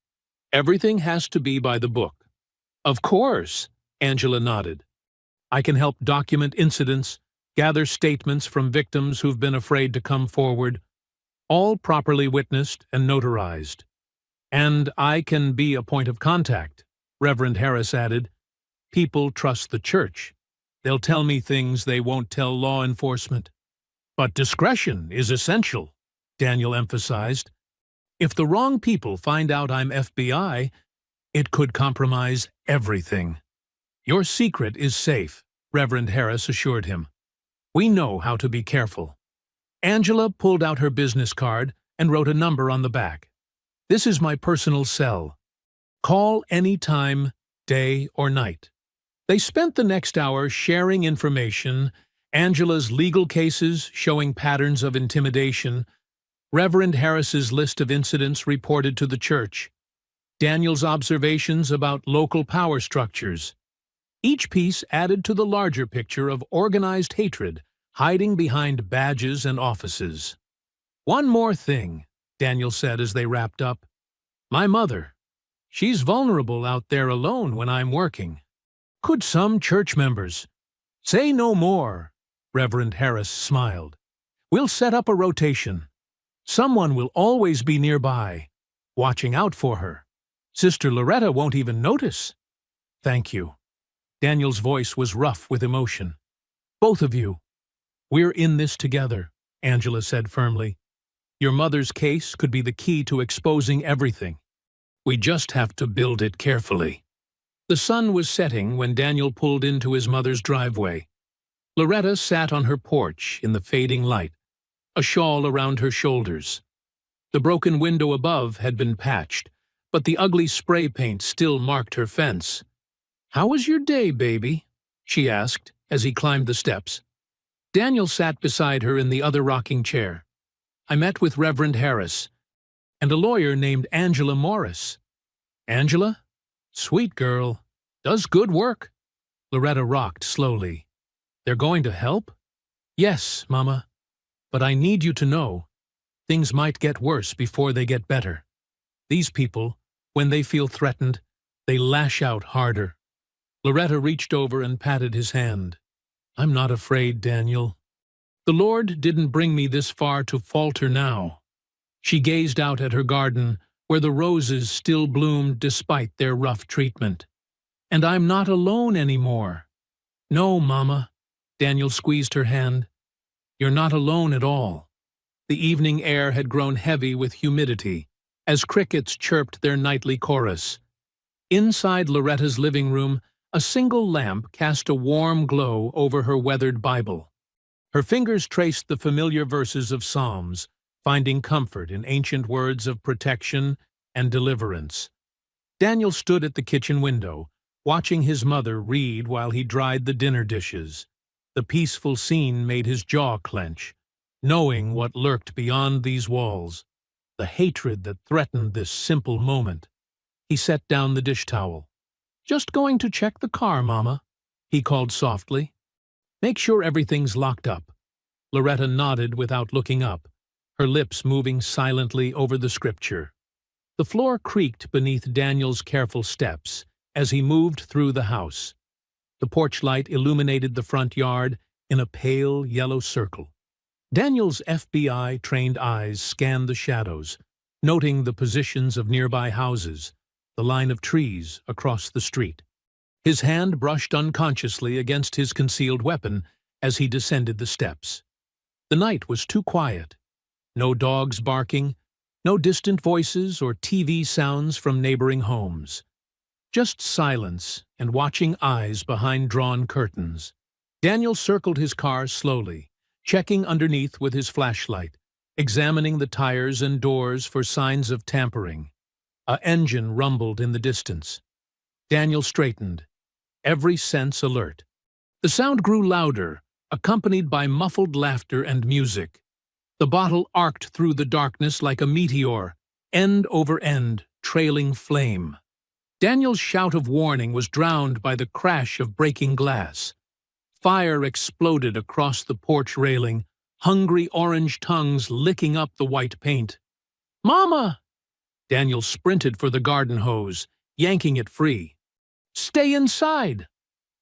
Everything has to be by the book." "Of course," Angela nodded. "I can help document incidents, gather statements from victims who've been afraid to come forward, all properly witnessed and notarized. And I can be a point of contact," Reverend Harris added. "People trust the church. They'll tell me things they won't tell law enforcement." "But discretion is essential," Daniel emphasized. "If the wrong people find out I'm FBI, it could compromise everything." "Your secret is safe," Reverend Harris assured him. "We know how to be careful." Angela pulled out her business card and wrote a number on the back. "This is my personal cell. Call any time, day or night." They spent the next hour sharing information, Angela's legal cases showing patterns of intimidation, Reverend Harris's list of incidents reported to the church, Daniel's observations about local power structures. Each piece added to the larger picture of organized hatred hiding behind badges and offices. "One more thing," Daniel said as they wrapped up. "My mother. She's vulnerable out there alone when I'm working. Could some church members—" "Say no more," Reverend Harris smiled. "We'll set up a rotation. Someone will always be nearby, watching out for her. Sister Loretta won't even notice." "Thank you." Daniel's voice was rough with emotion. "Both of you. We're in this together," Angela said firmly. "Your mother's case could be the key to exposing everything. We just have to build it carefully." The sun was setting when Daniel pulled into his mother's driveway. Loretta sat on her porch in the fading light, a shawl around her shoulders. The broken window above had been patched, but the ugly spray paint still marked her fence. "How was your day, baby?" she asked as he climbed the steps. Daniel sat beside her in the other rocking chair. "I met with Reverend Harass and a lawyer named Angela Morris." "Angela? Sweet girl. Does good work." Loretta rocked slowly. "They're going to help?" "Yes, Mama. But I need you to know, things might get worse before they get better. These people, when they feel threatened, they lash out harder." Loretta reached over and patted his hand. "I'm not afraid, Daniel. The Lord didn't bring me this far to falter now." She gazed out at her garden, where the roses still bloomed despite their rough treatment. "And I'm not alone anymore." "No, Mama." Daniel squeezed her hand. "You're not alone at all." The evening air had grown heavy with humidity, as crickets chirped their nightly chorus. Inside Loretta's living room, a single lamp cast a warm glow over her weathered Bible. Her fingers traced the familiar verses of Psalms, finding comfort in ancient words of protection and deliverance. Daniel stood at the kitchen window, watching his mother read while he dried the dinner dishes. The peaceful scene made his jaw clench, knowing what lurked beyond these walls, the hatred that threatened this simple moment. He set down the dish towel. "Just going to check the car, Mama," he called softly. "Make sure everything's locked up." Loretta nodded without looking up, her lips moving silently over the scripture. The floor creaked beneath Daniel's careful steps as he moved through the house. The porch light illuminated the front yard in a pale yellow circle. Daniel's FBI-trained eyes scanned the shadows, noting the positions of nearby houses, the line of trees across the street. His hand brushed unconsciously against his concealed weapon as he descended the steps. The night was too quiet. No dogs barking, no distant voices or TV sounds from neighboring homes. Just silence and watching eyes behind drawn curtains. Daniel circled his car slowly, checking underneath with his flashlight, examining the tires and doors for signs of tampering. An engine rumbled in the distance. Daniel straightened, every sense alert. The sound grew louder, accompanied by muffled laughter and music. The bottle arced through the darkness like a meteor, end over end, trailing flame. Daniel's shout of warning was drowned by the crash of breaking glass. Fire exploded across the porch railing, hungry orange tongues licking up the white paint. "Mama!" Daniel sprinted for the garden hose, yanking it free. "Stay inside!"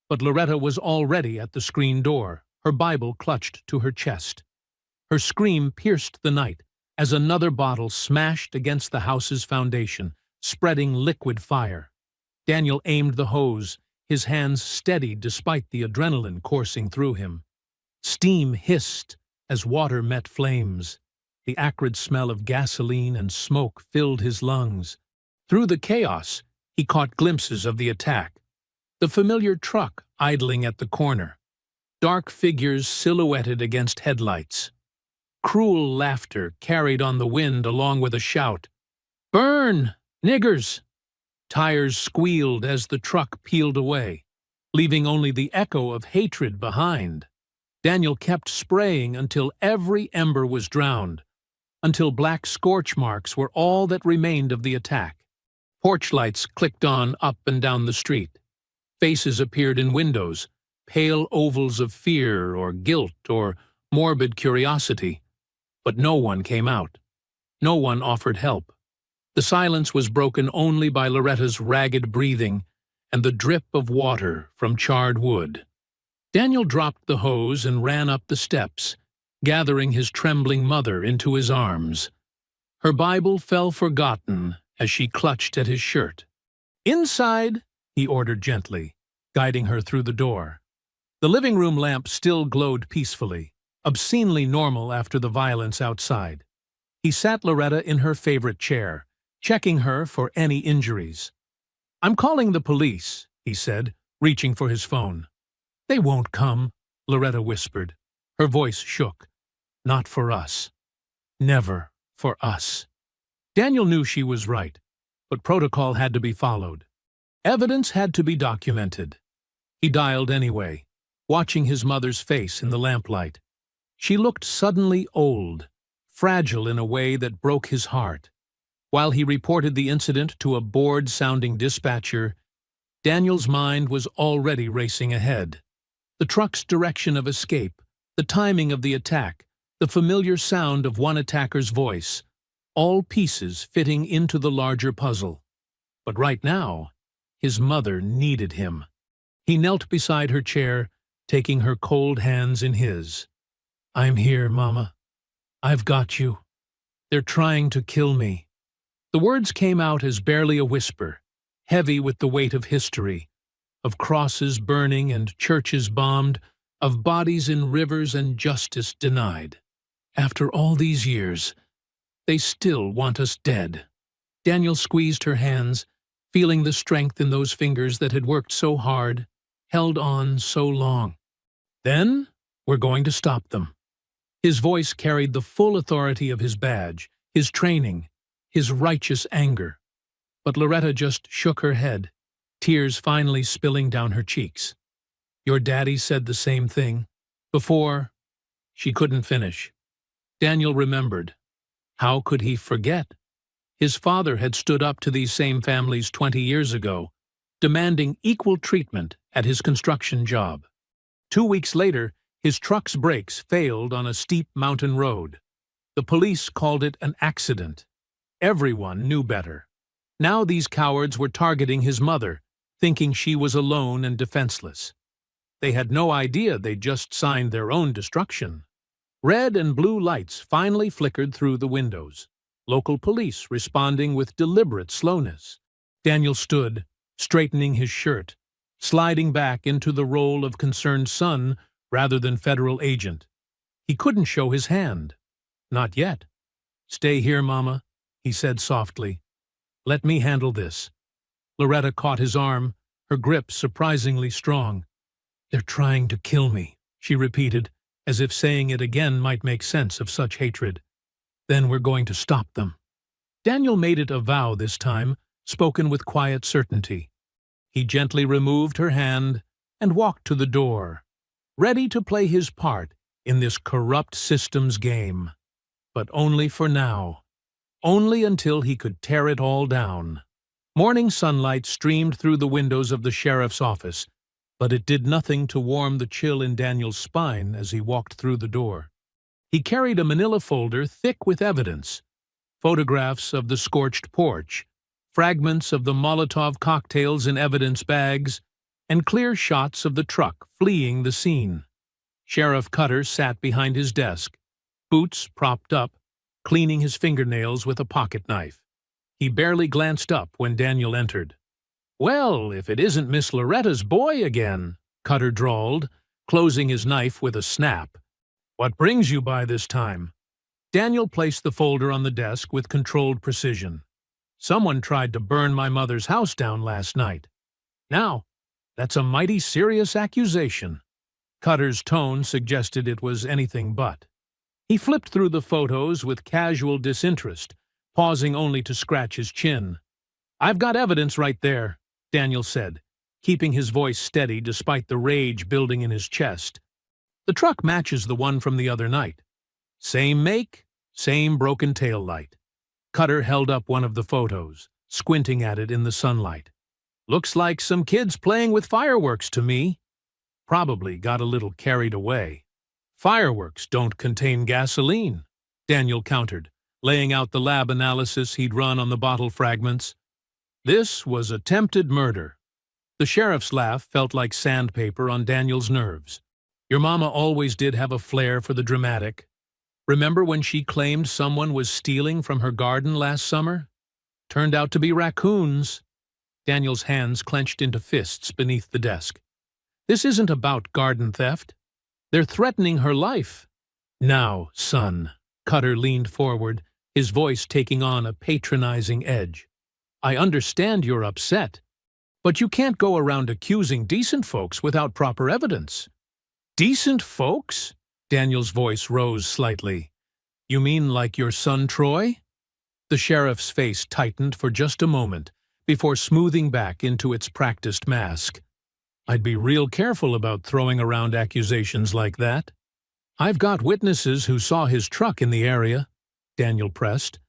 But Loretta was already at the screen door, her Bible clutched to her chest. Her scream pierced the night as another bottle smashed against the house's foundation, spreading liquid fire. Daniel aimed the hose, his hands steady despite the adrenaline coursing through him. Steam hissed as water met flames. The acrid smell of gasoline and smoke filled his lungs. Through the chaos, he caught glimpses of the attack. The familiar truck idling at the corner. Dark figures silhouetted against headlights. Cruel laughter carried on the wind along with a shout. "Burn, niggers!" Tires squealed as the truck peeled away, leaving only the echo of hatred behind. Daniel kept spraying until every ember was drowned, until black scorch marks were all that remained of the attack. Porch lights clicked on up and down the street. Faces appeared in windows, pale ovals of fear or guilt or morbid curiosity. But no one came out. No one offered help. The silence was broken only by Loretta's ragged breathing and the drip of water from charred wood. Daniel dropped the hose and ran up the steps, gathering his trembling mother into his arms. Her Bible fell forgotten as she clutched at his shirt. "Inside," he ordered gently, guiding her through the door. The living room lamp still glowed peacefully, obscenely normal after the violence outside. He sat Loretta in her favorite chair, checking her for any injuries. "I'm calling the police," he said, reaching for his phone. "They won't come," Loretta whispered. Her voice shook. Not for us. Never for us. Daniel knew she was right, but protocol had to be followed. Evidence had to be documented. He dialed anyway, watching his mother's face in the lamplight. She looked suddenly old, fragile in a way that broke his heart. While he reported the incident to a bored-sounding dispatcher, Daniel's mind was already racing ahead. The truck's direction of escape, the timing of the attack, the familiar sound of one attacker's voice, all pieces fitting into the larger puzzle. But right now, his mother needed him. He knelt beside her chair, taking her cold hands in his. "I'm here, Mama. I've got you. They're trying to kill me." The words came out as barely a whisper, heavy with the weight of history, of crosses burning and churches bombed, of bodies in rivers and justice denied. After all these years, they still want us dead. Daniel squeezed her hands, feeling the strength in those fingers that had worked so hard, held on so long. "Then, we're going to stop them." His voice carried the full authority of his badge, his training, his righteous anger. But Loretta just shook her head, tears finally spilling down her cheeks. "Your daddy said the same thing. Before..." She couldn't finish. Daniel remembered. How could he forget? His father had stood up to these same families 20 years ago, demanding equal treatment at his construction job. 2 weeks later, his truck's brakes failed on a steep mountain road. The police called it an accident. Everyone knew better. Now these cowards were targeting his mother, thinking she was alone and defenseless. They had no idea they'd just signed their own destruction. Red and blue lights finally flickered through the windows, local police responding with deliberate slowness. Daniel stood, straightening his shirt, sliding back into the role of concerned son rather than federal agent. He couldn't show his hand. Not yet. "Stay here, Mama," he said softly. "Let me handle this." Loretta caught his arm, her grip surprisingly strong. "They're trying to kill me," she repeated, as if saying it again might make sense of such hatred. "Then we're going to stop them." Daniel made it a vow this time, spoken with quiet certainty. He gently removed her hand and walked to the door, ready to play his part in this corrupt system's game. But only for now. Only until he could tear it all down. Morning sunlight streamed through the windows of the sheriff's office, but it did nothing to warm the chill in Daniel's spine as he walked through the door. He carried a manila folder thick with evidence, photographs of the scorched porch, fragments of the Molotov cocktails in evidence bags, and clear shots of the truck fleeing the scene. Sheriff Cutter sat behind his desk, boots propped up, cleaning his fingernails with a pocket knife. He barely glanced up when Daniel entered. "Well, if it isn't Miss Loretta's boy again," Cutter drawled, closing his knife with a snap. "What brings you by this time?" Daniel placed the folder on the desk with controlled precision. "Someone tried to burn my mother's house down last night. Now, that's a mighty serious accusation." Cutter's tone suggested it was anything but. He flipped through the photos with casual disinterest, pausing only to scratch his chin. "I've got evidence right there," Daniel said, keeping his voice steady despite the rage building in his chest. "The truck matches the one from the other night. Same make, same broken tail light." Cutter held up one of the photos, squinting at it in the sunlight. "Looks like some kids playing with fireworks to me. Probably got a little carried away." "Fireworks don't contain gasoline," Daniel countered, laying out the lab analysis he'd run on the bottle fragments. This was attempted murder. The sheriff's laugh felt like sandpaper on Daniel's nerves. "Your mama always did have a flair for the dramatic. Remember when she claimed someone was stealing from her garden last summer? Turned out to be raccoons." Daniel's hands clenched into fists beneath the desk. "This isn't about garden theft. They're threatening her life." "Now, son," Cutter leaned forward, his voice taking on a patronizing edge. "I understand you're upset, but you can't go around accusing decent folks without proper evidence." "Decent folks?" Daniel's voice rose slightly. You mean like your son Troy? The sheriff's face tightened for just a moment before smoothing back into its practiced mask. I'd be real careful about throwing around accusations like that. I've got witnesses who saw his truck in the area, Daniel pressed,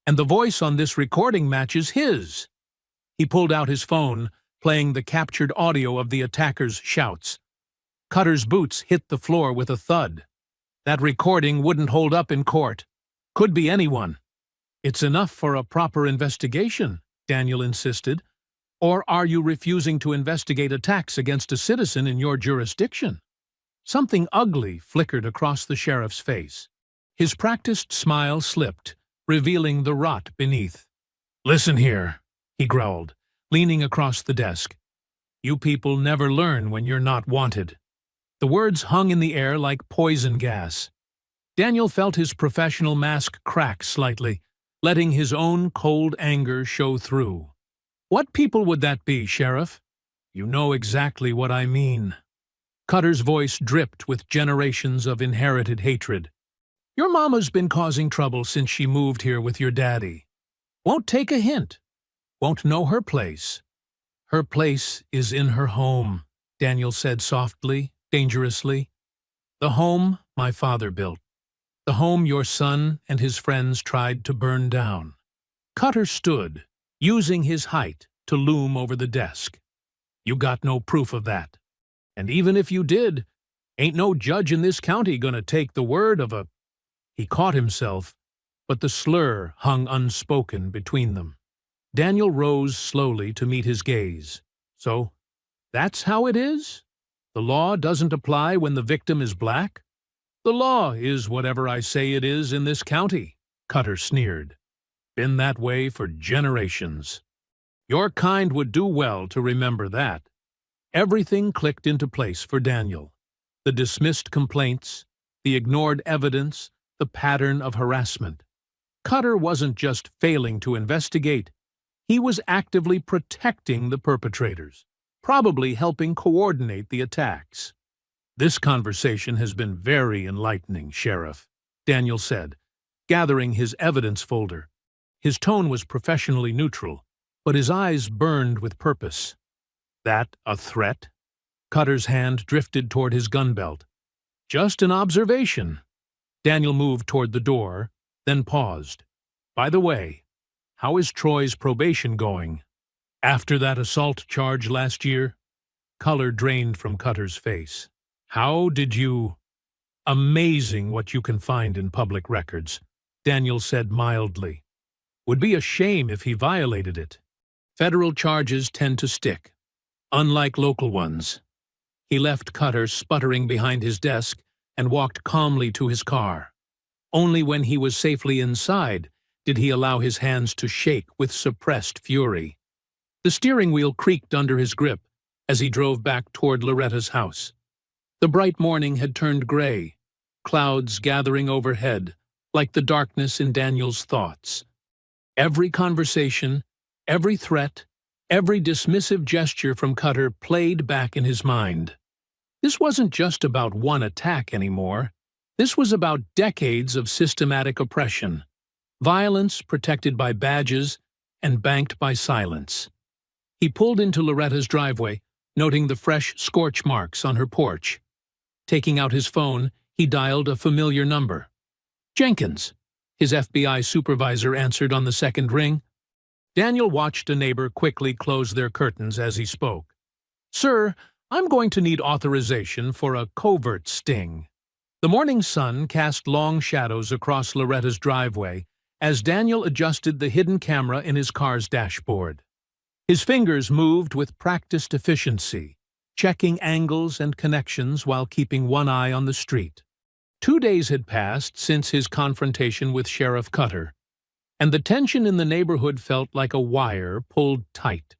and the voice on this recording matches his. He pulled out his phone, playing the captured audio of the attacker's shouts. Cutter's boots hit the floor with a thud. That recording wouldn't hold up in court. Could be anyone. It's enough for a proper investigation, Daniel insisted. Or are you refusing to investigate attacks against a citizen in your jurisdiction? Something ugly flickered across the sheriff's face. His practiced smile slipped, revealing the rot beneath. Listen here, he growled, leaning across the desk. You people never learn when you're not wanted. The words hung in the air like poison gas. Daniel felt his professional mask crack slightly, letting his own cold anger show through. What people would that be, Sheriff? You know exactly what I mean. Cutter's voice dripped with generations of inherited hatred. Your mama's been causing trouble since she moved here with your daddy. Won't take a hint. Won't know her place. Her place is in her home, Daniel said softly, dangerously. The home my father built. The home your son and his friends tried to burn down. Cutter stood, using his height to loom over the desk. You got no proof of that. And even if you did, ain't no judge in this county gonna take the word of a... He caught himself, but the slur hung unspoken between them. Daniel rose slowly to meet his gaze. So, that's how it is? The law doesn't apply when the victim is black? The law is whatever I say it is in this county, Cutter sneered. Been that way for generations. Your kind would do well to remember that. Everything clicked into place for Daniel. The dismissed complaints, the ignored evidence, the pattern of harassment. Cutter wasn't just failing to investigate. He was actively protecting the perpetrators, probably helping coordinate the attacks. This conversation has been very enlightening, Sheriff, Daniel said, gathering his evidence folder. His tone was professionally neutral, but his eyes burned with purpose. That a threat? Cutter's hand drifted toward his gun belt. Just an observation. Daniel moved toward the door, then paused. By the way, how is Troy's probation going? After that assault charge last year? Color drained from Cutter's face. How did you... Amazing what you can find in public records, Daniel said mildly. Would be a shame if he violated it. Federal charges tend to stick, unlike local ones. He left Cutter sputtering behind his desk and walked calmly to his car. Only when he was safely inside did he allow his hands to shake with suppressed fury. The steering wheel creaked under his grip as he drove back toward Loretta's house. The bright morning had turned gray, clouds gathering overhead, like the darkness in Daniel's thoughts. Every conversation, every threat, every dismissive gesture from Cutter played back in his mind. This wasn't just about one attack anymore. This was about decades of systematic oppression, violence protected by badges and banked by silence. He pulled into Loretta's driveway, noting the fresh scorch marks on her porch. Taking out his phone, he dialed a familiar number. Jenkins, his FBI supervisor answered on the second ring. Daniel watched a neighbor quickly close their curtains as he spoke. Sir, I'm going to need authorization for a covert sting. The morning sun cast long shadows across Loretta's driveway as Daniel adjusted the hidden camera in his car's dashboard. His fingers moved with practiced efficiency, checking angles and connections while keeping one eye on the street. 2 days had passed since his confrontation with Sheriff Cutter, and the tension in the neighborhood felt like a wire pulled tight,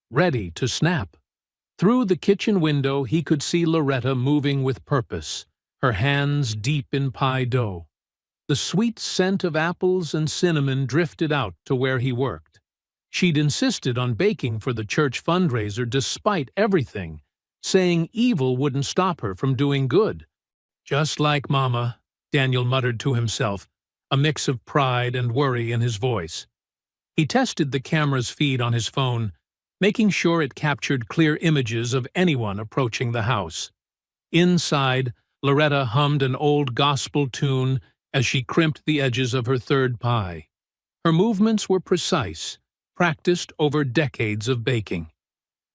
ready to snap. Through the kitchen window he could see Loretta moving with purpose, her hands deep in pie dough. The sweet scent of apples and cinnamon drifted out to where he worked. She'd insisted on baking for the church fundraiser despite everything, saying evil wouldn't stop her from doing good. Just like Mama, Daniel muttered to himself, a mix of pride and worry in his voice. He tested the camera's feed on his phone, making sure it captured clear images of anyone approaching the house. Inside, Loretta hummed an old gospel tune as she crimped the edges of her third pie. Her movements were precise, practiced over decades of baking.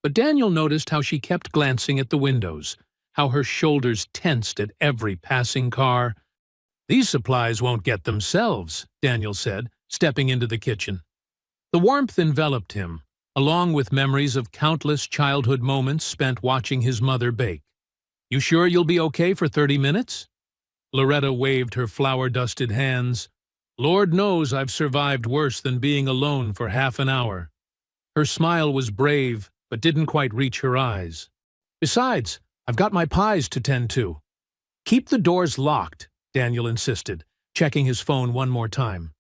But Daniel noticed how she kept glancing at the windows, how her shoulders tensed at every passing car. "These supplies won't get themselves," Daniel said, stepping into the kitchen. The warmth enveloped him, along with memories of countless childhood moments spent watching his mother bake. "You sure you'll be okay for 30 minutes? Loretta waved her flour-dusted hands. "Lord knows I've survived worse than being alone for half an hour." Her smile was brave, but didn't quite reach her eyes. "Besides, I've got my pies to tend to." "Keep the doors locked," Daniel insisted, checking his phone one more time.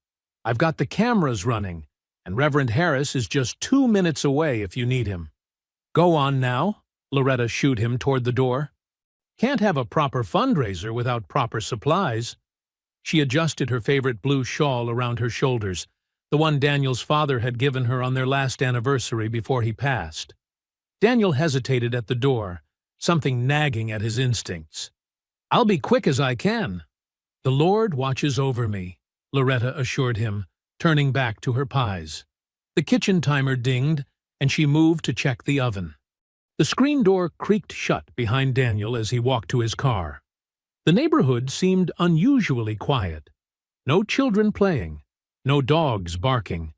"I've got the cameras running, and Reverend Harris is just 2 minutes away if you need him." "Go on now," Loretta shooed him toward the door. "Can't have a proper fundraiser without proper supplies." She adjusted her favorite blue shawl around her shoulders, the one Daniel's father had given her on their last anniversary before he passed. Daniel hesitated at the door, something nagging at his instincts. "I'll be quick as I can." "The Lord watches over me," Loretta assured him, turning back to her pies. The kitchen timer dinged, and she moved to check the oven. The screen door creaked shut behind Daniel as he walked to his car. The neighborhood seemed unusually quiet. No children playing, no dogs barking,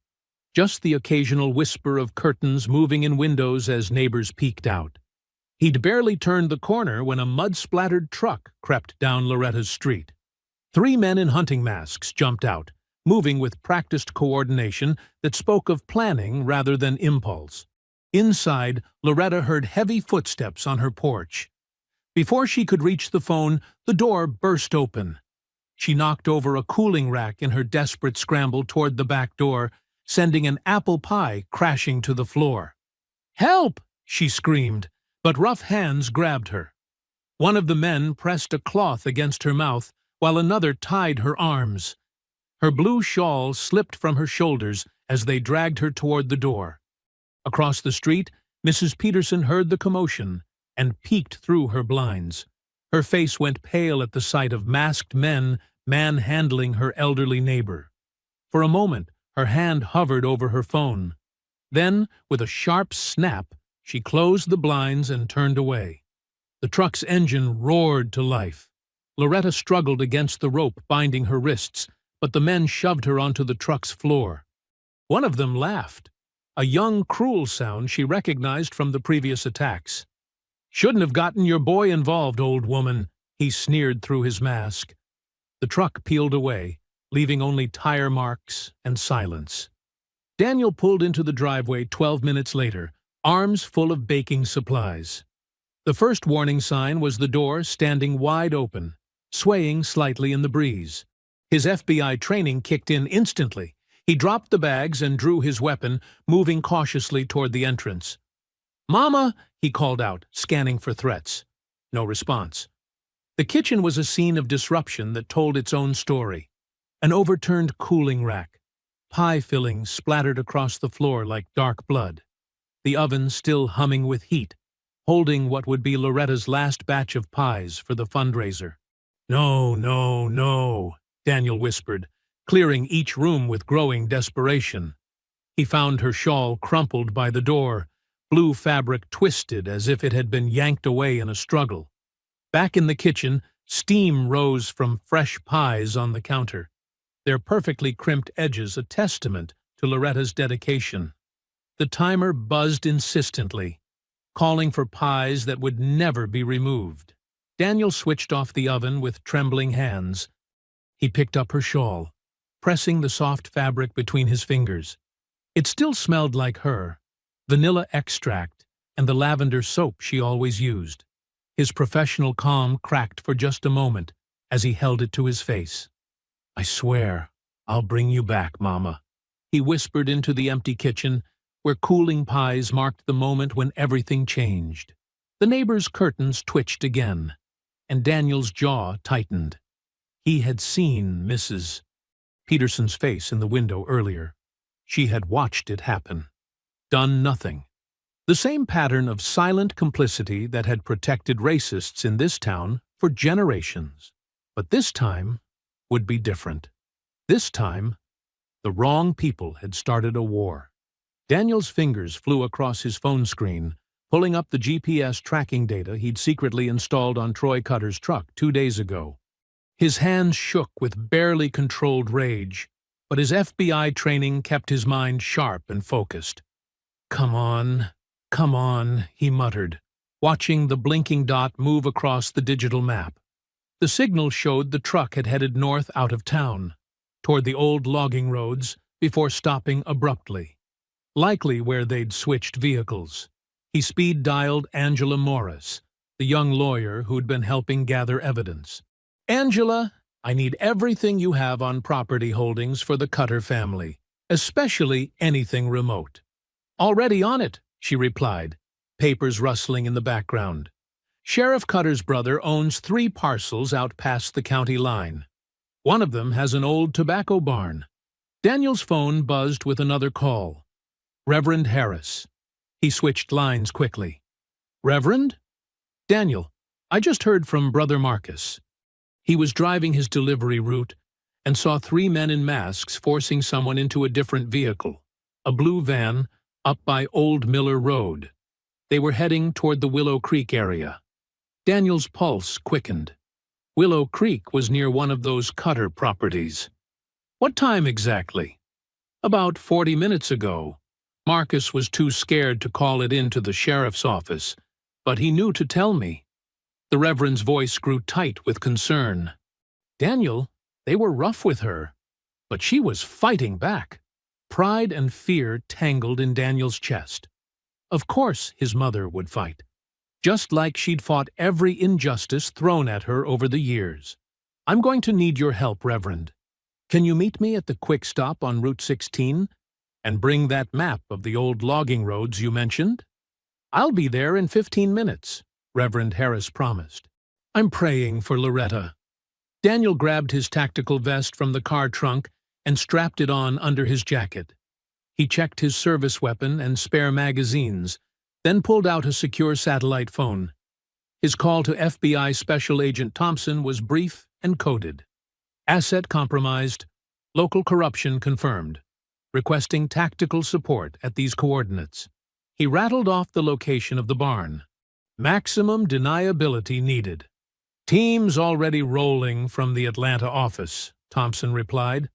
just the occasional whisper of curtains moving in windows as neighbors peeked out. He'd barely turned the corner when a mud-splattered truck crept down Loretta's street. 3 men in hunting masks jumped out, moving with practiced coordination that spoke of planning rather than impulse. Inside, Loretta heard heavy footsteps on her porch. Before she could reach the phone, the door burst open. She knocked over a cooling rack in her desperate scramble toward the back door, sending an apple pie crashing to the floor. "Help!" she screamed, but rough hands grabbed her. One of the men pressed a cloth against her mouth, while another tied her arms. Her blue shawl slipped from her shoulders as they dragged her toward the door. Across the street, Mrs. Peterson heard the commotion and peeked through her blinds. Her face went pale at the sight of masked men manhandling her elderly neighbor. For a moment, her hand hovered over her phone. Then, with a sharp snap, she closed the blinds and turned away. The truck's engine roared to life. Loretta struggled against the rope binding her wrists, but the men shoved her onto the truck's floor. One of them laughed, a young, cruel sound she recognized from the previous attacks. "Shouldn't have gotten your boy involved, old woman," he sneered through his mask. The truck peeled away, leaving only tire marks and silence. Daniel pulled into the driveway 12 minutes later, arms full of baking supplies. The first warning sign was the door standing wide open, swaying slightly in the breeze. His FBI training kicked in instantly. He dropped the bags and drew his weapon, moving cautiously toward the entrance. "Mama!" he called out, scanning for threats. No response. The kitchen was a scene of disruption that told its own story. An overturned cooling rack. Pie fillings splattered across the floor like dark blood. The oven still humming with heat, holding what would be Loretta's last batch of pies for the fundraiser. "No, no, no," Daniel whispered, clearing each room with growing desperation. He found her shawl crumpled by the door, blue fabric twisted as if it had been yanked away in a struggle. Back in the kitchen, steam rose from fresh pies on the counter, their perfectly crimped edges a testament to Loretta's dedication. The timer buzzed insistently, calling for pies that would never be removed. Daniel switched off the oven with trembling hands. He picked up her shawl, pressing the soft fabric between his fingers. It still smelled like her, vanilla extract and the lavender soap she always used. His professional calm cracked for just a moment as he held it to his face. "I swear, I'll bring you back, Mama," he whispered into the empty kitchen, where cooling pies marked the moment when everything changed. The neighbor's curtains twitched again. and Daniel's jaw tightened. He had seen Mrs. Peterson's face in the window earlier. She had watched it happen. Done nothing. The same pattern of silent complicity that had protected racists in this town for generations. But this time would be different. This time, the wrong people had started a war. Daniel's fingers flew across his phone screen, pulling up the GPS tracking data he'd secretly installed on Troy Cutter's truck 2 days ago. His hands shook with barely controlled rage, but his FBI training kept his mind sharp and focused. Come on, he muttered, watching the blinking dot move across the digital map. The signal showed the truck had headed north out of town, toward the old logging roads, before stopping abruptly. Likely where they'd switched vehicles. He speed-dialed Angela Morris, the young lawyer who'd been helping gather evidence. Angela, I need everything you have on property holdings for the Cutter family, especially anything remote. Already on it, she replied, papers rustling in the background. Sheriff Cutter's brother owns 3 parcels out past the county line. One of them has an old tobacco barn. Daniel's phone buzzed with another call. Reverend Harass. He switched lines quickly. Reverend? Daniel, I just heard from Brother Marcus. He was driving his delivery route and saw 3 men in masks forcing someone into a different vehicle, a blue van, up by Old Miller Road. They were heading toward the Willow Creek area. Daniel's pulse quickened. Willow Creek was near one of those Cutter properties. What time exactly? About 40 minutes ago. Marcus was too scared to call it in to the sheriff's office, but he knew to tell me. The Reverend's voice grew tight with concern. Daniel, they were rough with her, but she was fighting back. Pride and fear tangled in Daniel's chest. Of course his mother would fight, just like she'd fought every injustice thrown at her over the years. I'm going to need your help, Reverend. Can you meet me at the quick stop on Route 16 and bring that map of the old logging roads you mentioned? I'll be there in 15 minutes, Reverend Harass promised. I'm praying for Loretta. Daniel grabbed his tactical vest from the car trunk and strapped it on under his jacket. He checked his service weapon and spare magazines, then pulled out a secure satellite phone. His call to FBI Special Agent Thompson was brief and coded. Asset compromised, local corruption confirmed, requesting tactical support at these coordinates. He rattled off the location of the barn. Maximum deniability needed. Teams already rolling from the Atlanta office, Thompson replied.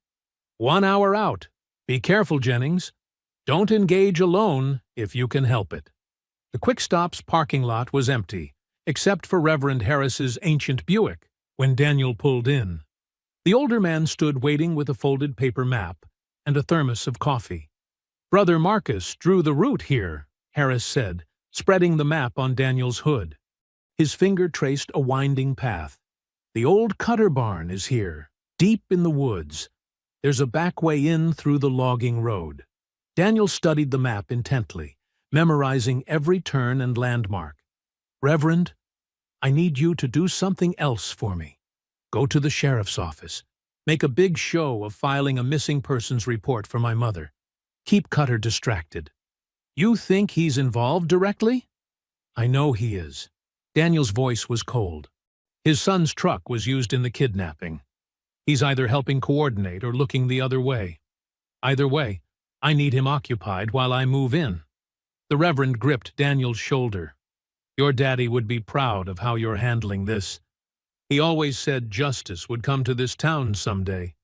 1 hour out. Be careful, Jennings. Don't engage alone if you can help it. The Quick Stop's parking lot was empty, except for Reverend Harass's ancient Buick, when Daniel pulled in. The older man stood waiting with a folded paper map and a thermos of coffee. Brother Marcus drew the route here, Harass said, spreading the map on Daniel's hood. His finger traced a winding path. The old Cutter barn is here, deep in the woods. There's a back way in through the logging road. Daniel studied the map intently, memorizing every turn and landmark. Reverend, I need you to do something else for me. Go to the sheriff's office. Make a big show of filing a missing persons report for my mother. Keep Cutter distracted. You think he's involved directly? I know he is. Daniel's voice was cold. His son's truck was used in the kidnapping. He's either helping coordinate or looking the other way. Either way, I need him occupied while I move in. The Reverend gripped Daniel's shoulder. Your daddy would be proud of how you're handling this. He always said justice would come to this town someday.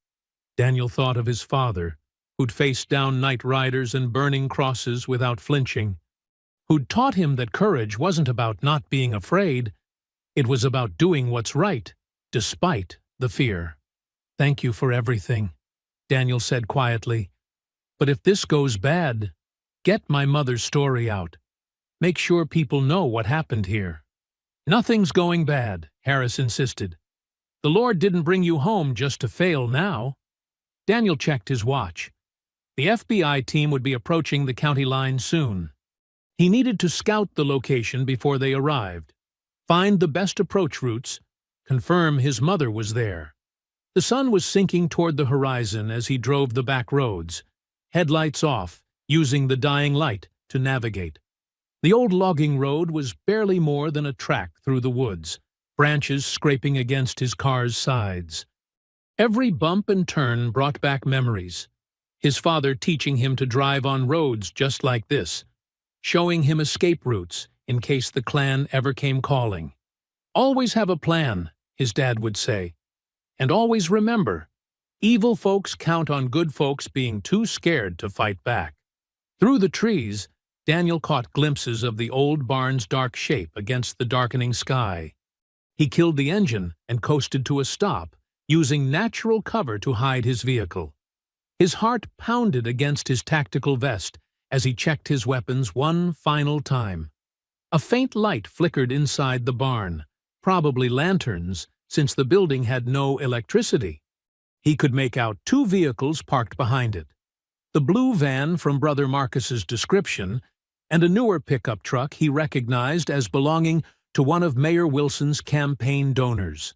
Daniel thought of his father, who'd faced down night riders and burning crosses without flinching, who'd taught him that courage wasn't about not being afraid, it was about doing what's right, despite the fear. Thank you for everything, Daniel said quietly. But if this goes bad, get my mother's story out. Make sure people know what happened here. Nothing's going bad, Harass insisted. The Lord didn't bring you home just to fail now. Daniel checked his watch. The FBI team would be approaching the county line soon. He needed to scout the location before they arrived, find the best approach routes, confirm his mother was there. The sun was sinking toward the horizon as he drove the back roads, headlights off, using the dying light to navigate. The old logging road was barely more than a track through the woods, branches scraping against his car's sides. Every bump and turn brought back memories. His father teaching him to drive on roads just like this, showing him escape routes in case the clan ever came calling. "Always have a plan," his dad would say. "And always remember, evil folks count on good folks being too scared to fight back." Through the trees, Daniel caught glimpses of the old barn's dark shape against the darkening sky. He killed the engine and coasted to a stop, using natural cover to hide his vehicle. His heart pounded against his tactical vest as he checked his weapons one final time. A faint light flickered inside the barn, probably lanterns, since the building had no electricity. He could make out 2 vehicles parked behind it. The blue van from Brother Marcus's description, and a newer pickup truck he recognized as belonging to one of Mayor Wilson's campaign donors.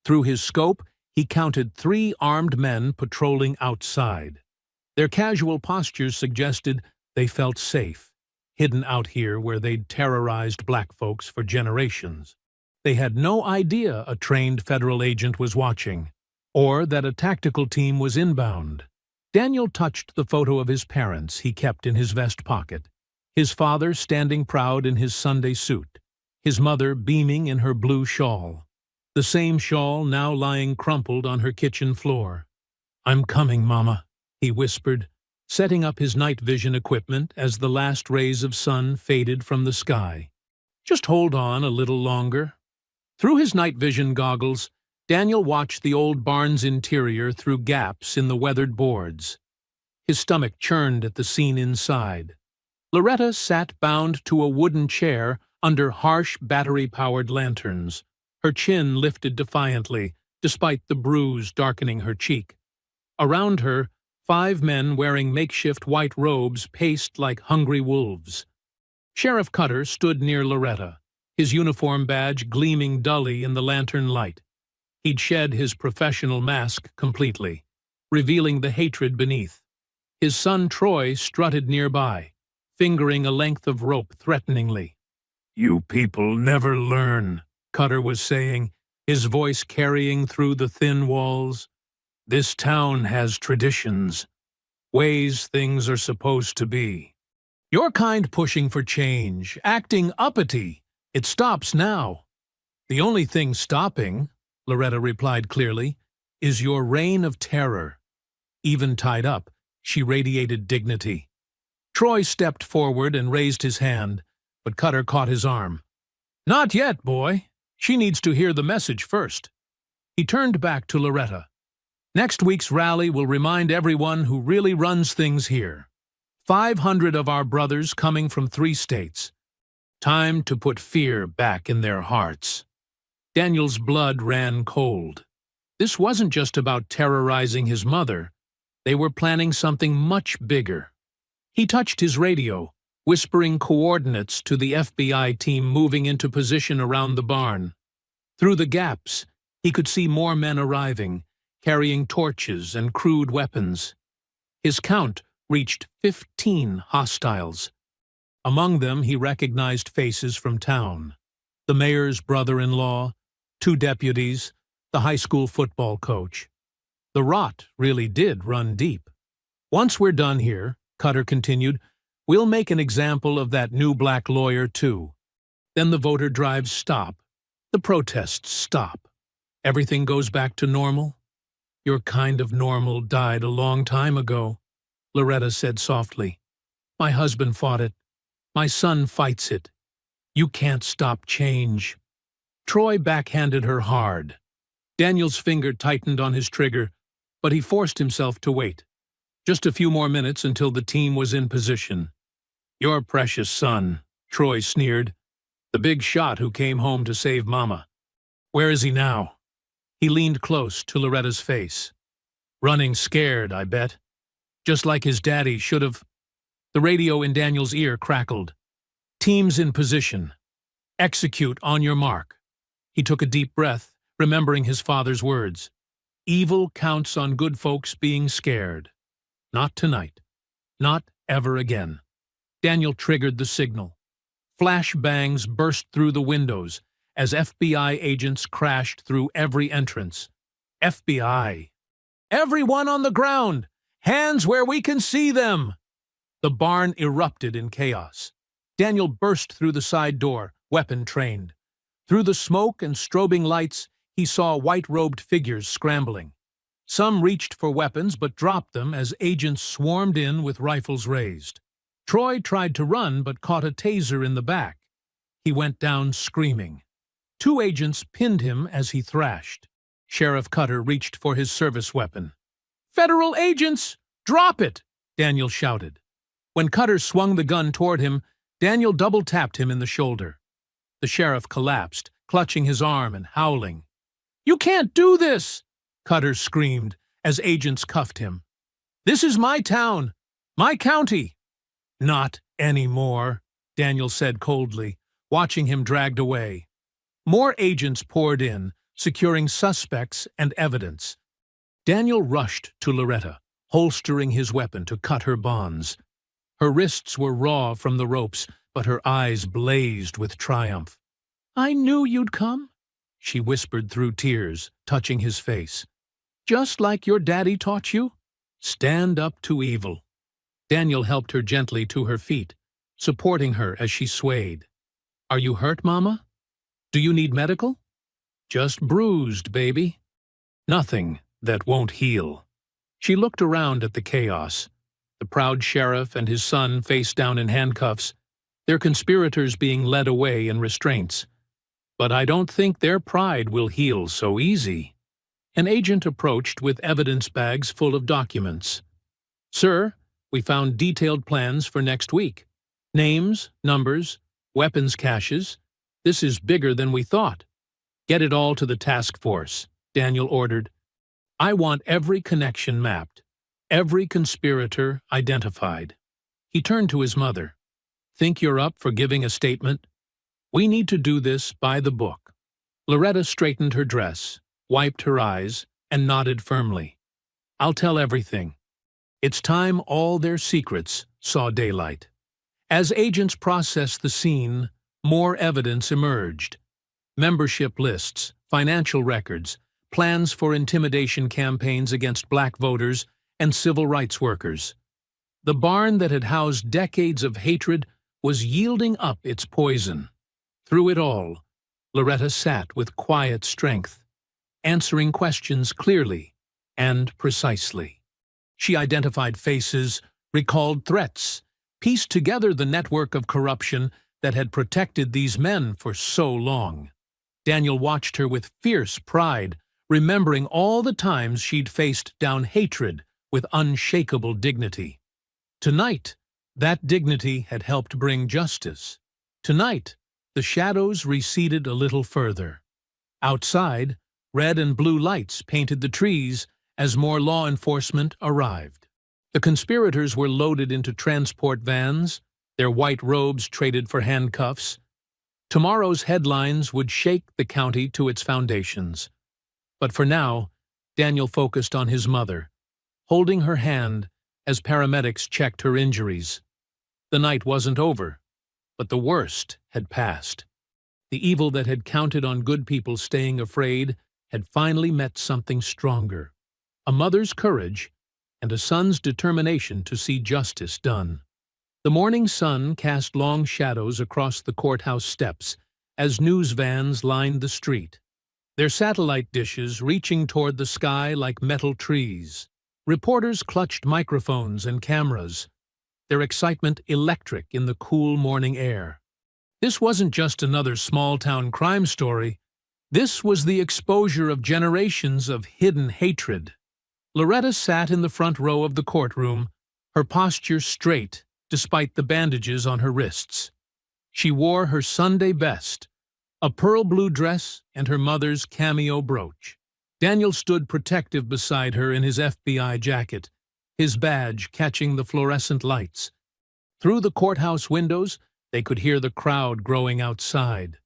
Through his scope, he counted 3 armed men patrolling outside. Their casual postures suggested they felt safe, hidden out here where they'd terrorized black folks for generations. They had no idea a trained federal agent was watching, or that a tactical team was inbound. Daniel touched the photo of his parents he kept in his vest pocket, his father standing proud in his Sunday suit, his mother beaming in her blue shawl, the same shawl now lying crumpled on her kitchen floor. "I'm coming, Mama," he whispered, setting up his night vision equipment as the last rays of sun faded from the sky. "Just hold on a little longer." Through his night vision goggles, Daniel watched the old barn's interior through gaps in the weathered boards. His stomach churned at the scene inside. Loretta sat bound to a wooden chair under harsh battery-powered lanterns, her chin lifted defiantly, despite the bruise darkening her cheek. Around her, 5 men wearing makeshift white robes paced like hungry wolves. Sheriff Cutter stood near Loretta, his uniform badge gleaming dully in the lantern light. He'd shed his professional mask completely, revealing the hatred beneath. His son Troy strutted nearby, fingering a length of rope threateningly. "You people never learn," Cutter was saying, his voice carrying through the thin walls. "This town has traditions, ways things are supposed to be. Your kind pushing for change, acting uppity. It stops now." "The only thing stopping," Loretta replied clearly, "is your reign of terror." Even tied up, she radiated dignity. Troy stepped forward and raised his hand, but Cutter caught his arm. "Not yet, boy. She needs to hear the message first." He turned back to Loretta. "Next week's rally will remind everyone who really runs things here. 500 of our brothers coming from 3 states. Time to put fear back in their hearts." Daniel's blood ran cold. This wasn't just about terrorizing his mother. They were planning something much bigger. He touched his radio, whispering coordinates to the FBI team moving into position around the barn. Through the gaps, he could see more men arriving, carrying torches and crude weapons. His count reached 15 hostiles. Among them, he recognized faces from town: the mayor's brother-in-law, 2 deputies, the high school football coach. The rot really did run deep. "Once we're done here," Cutter continued, "we'll make an example of that new black lawyer, too. Then the voter drives stop. The protests stop. Everything goes back to normal." "Your kind of normal died a long time ago," Loretta said softly. "My husband fought it. My son fights it. You can't stop change." Troy backhanded her hard. Daniel's finger tightened on his trigger, but he forced himself to wait. Just a few more minutes until the team was in position. "Your precious son," Troy sneered. "The big shot who came home to save Mama. Where is he now?" He leaned close to Loretta's face. "Running scared, I bet. Just like his daddy should have." The radio in Daniel's ear crackled. "Teams in position. Execute on your mark." He took a deep breath, remembering his father's words. Evil counts on good folks being scared. Not tonight. Not ever again. Daniel triggered the signal. Flash bangs burst through the windows as FBI agents crashed through every entrance. FBI. Everyone on the ground! Hands where we can see them! The barn erupted in chaos. Daniel burst through the side door, weapon trained. Through the smoke and strobing lights, he saw white-robed figures scrambling. Some reached for weapons but dropped them as agents swarmed in with rifles raised. Troy tried to run but caught a taser in the back. He went down screaming. 2 agents pinned him as he thrashed. Sheriff Cutter reached for his service weapon. "Federal agents! Drop it!" Daniel shouted. When Cutter swung the gun toward him, Daniel double-tapped him in the shoulder. The sheriff collapsed, clutching his arm and howling. "You can't do this!" Cutter screamed as agents cuffed him. "This is my town, my county." "Not anymore," Daniel said coldly, watching him dragged away. More agents poured in, securing suspects and evidence. Daniel rushed to Loretta, holstering his weapon to cut her bonds. Her wrists were raw from the ropes, but her eyes blazed with triumph. "I knew you'd come," she whispered through tears, touching his face. "Just like your daddy taught you. Stand up to evil." Daniel helped her gently to her feet, supporting her as she swayed. "Are you hurt, Mama? Do you need medical?" "Just bruised, baby. Nothing that won't heal." She looked around at the chaos. The proud sheriff and his son face down in handcuffs, their conspirators being led away in restraints. "But I don't think their pride will heal so easy." An agent approached with evidence bags full of documents. "Sir, we found detailed plans for next week. Names, numbers, weapons caches. This is bigger than we thought." "Get it all to the task force," Daniel ordered. "I want every connection mapped, every conspirator identified." He turned to his mother. "Think you're up for giving a statement? We need to do this by the book." Loretta straightened her dress, wiped her eyes, and nodded firmly. "I'll tell everything. It's time all their secrets saw daylight." As agents processed the scene, more evidence emerged. Membership lists, financial records, plans for intimidation campaigns against black voters and civil rights workers. The barn that had housed decades of hatred was yielding up its poison. Through it all, Loretta sat with quiet strength, answering questions clearly and precisely. She identified faces, recalled threats, pieced together the network of corruption that had protected these men for so long. Daniel watched her with fierce pride, remembering all the times she'd faced down hatred with unshakable dignity. Tonight, that dignity had helped bring justice. Tonight, the shadows receded a little further. Outside, red and blue lights painted the trees as more law enforcement arrived. The conspirators were loaded into transport vans, their white robes traded for handcuffs. Tomorrow's headlines would shake the county to its foundations. But for now, Daniel focused on his mother, holding her hand as paramedics checked her injuries. The night wasn't over, but the worst had passed. The evil that had counted on good people staying afraid had finally met something stronger: a mother's courage and a son's determination to see justice done. The morning sun cast long shadows across the courthouse steps as news vans lined the street, their satellite dishes reaching toward the sky like metal trees. Reporters clutched microphones and cameras, their excitement electric in the cool morning air. This wasn't just another small-town crime story. This was the exposure of generations of hidden hatred. Loretta sat in the front row of the courtroom, her posture straight despite the bandages on her wrists. She wore her Sunday best, a pearl blue dress and her mother's cameo brooch. Daniel stood protective beside her in his FBI jacket, his badge catching the fluorescent lights. Through the courthouse windows, they could hear the crowd growing outside.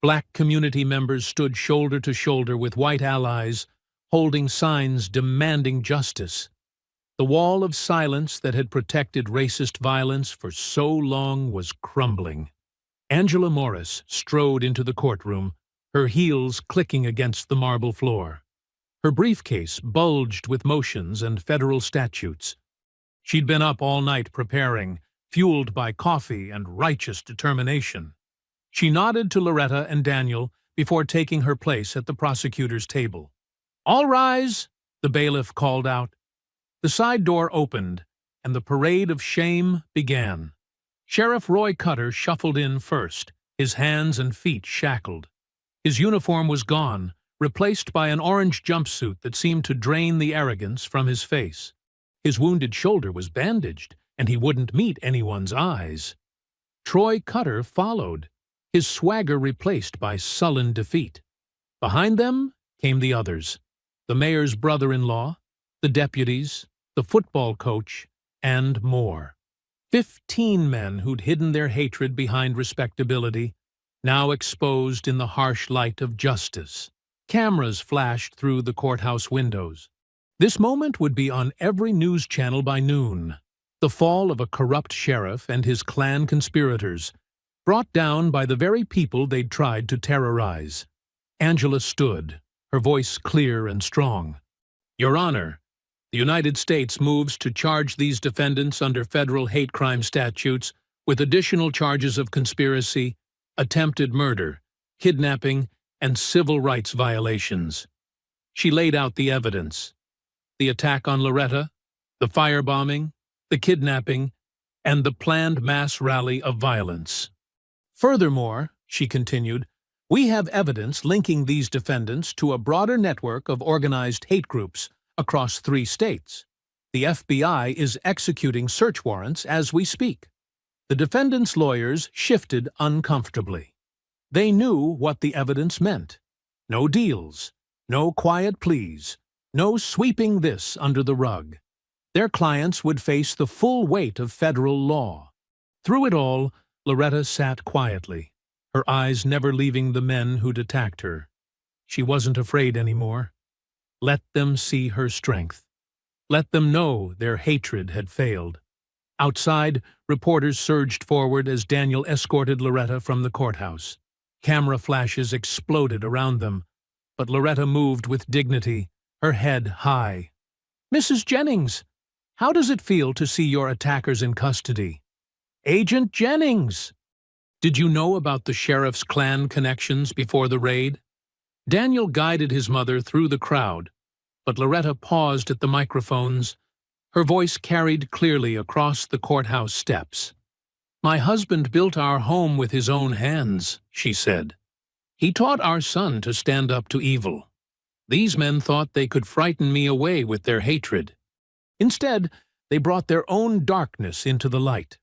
Black community members stood shoulder to shoulder with white allies, holding signs demanding justice. The wall of silence that had protected racist violence for so long was crumbling. Angela Morris strode into the courtroom, her heels clicking against the marble floor. Her briefcase bulged with motions and federal statutes. She'd been up all night preparing, fueled by coffee and righteous determination. She nodded to Loretta and Daniel before taking her place at the prosecutor's table. "All rise," the bailiff called out. The side door opened, and the parade of shame began. Sheriff Roy Cutter shuffled in first, his hands and feet shackled. His uniform was gone, replaced by an orange jumpsuit that seemed to drain the arrogance from his face. His wounded shoulder was bandaged, and he wouldn't meet anyone's eyes. Troy Cutter followed, his swagger replaced by sullen defeat. Behind them came the others, the mayor's brother-in-law, the deputies, the football coach, and more. 15 men who'd hidden their hatred behind respectability, now exposed in the harsh light of justice. Cameras flashed through the courthouse windows. This moment would be on every news channel by noon. The fall of a corrupt sheriff and his clan conspirators, brought down by the very people they'd tried to terrorize. Angela stood, her voice clear and strong. "Your Honor, the United States moves to charge these defendants under federal hate crime statutes with additional charges of conspiracy, attempted murder, kidnapping, and civil rights violations." She laid out the evidence: the attack on Loretta, the firebombing, the kidnapping, and the planned mass rally of violence. "Furthermore," she continued, "we have evidence linking these defendants to a broader network of organized hate groups across 3 states. The FBI is executing search warrants as we speak." The defendants' lawyers shifted uncomfortably. They knew what the evidence meant. No deals, no quiet pleas, no sweeping this under the rug. Their clients would face the full weight of federal law. Through it all, Loretta sat quietly, her eyes never leaving the men who'd attacked her. She wasn't afraid anymore. Let them see her strength. Let them know their hatred had failed. Outside, reporters surged forward as Daniel escorted Loretta from the courthouse. Camera flashes exploded around them, but Loretta moved with dignity, her head high. "Mrs. Jennings, how does it feel to see your attackers in custody?" "Agent Jennings! Did you know about the sheriff's clan connections before the raid?" Daniel guided his mother through the crowd, but Loretta paused at the microphones. Her voice carried clearly across the courthouse steps. "My husband built our home with his own hands," she said. "He taught our son to stand up to evil. These men thought they could frighten me away with their hatred. Instead, they brought their own darkness into the light."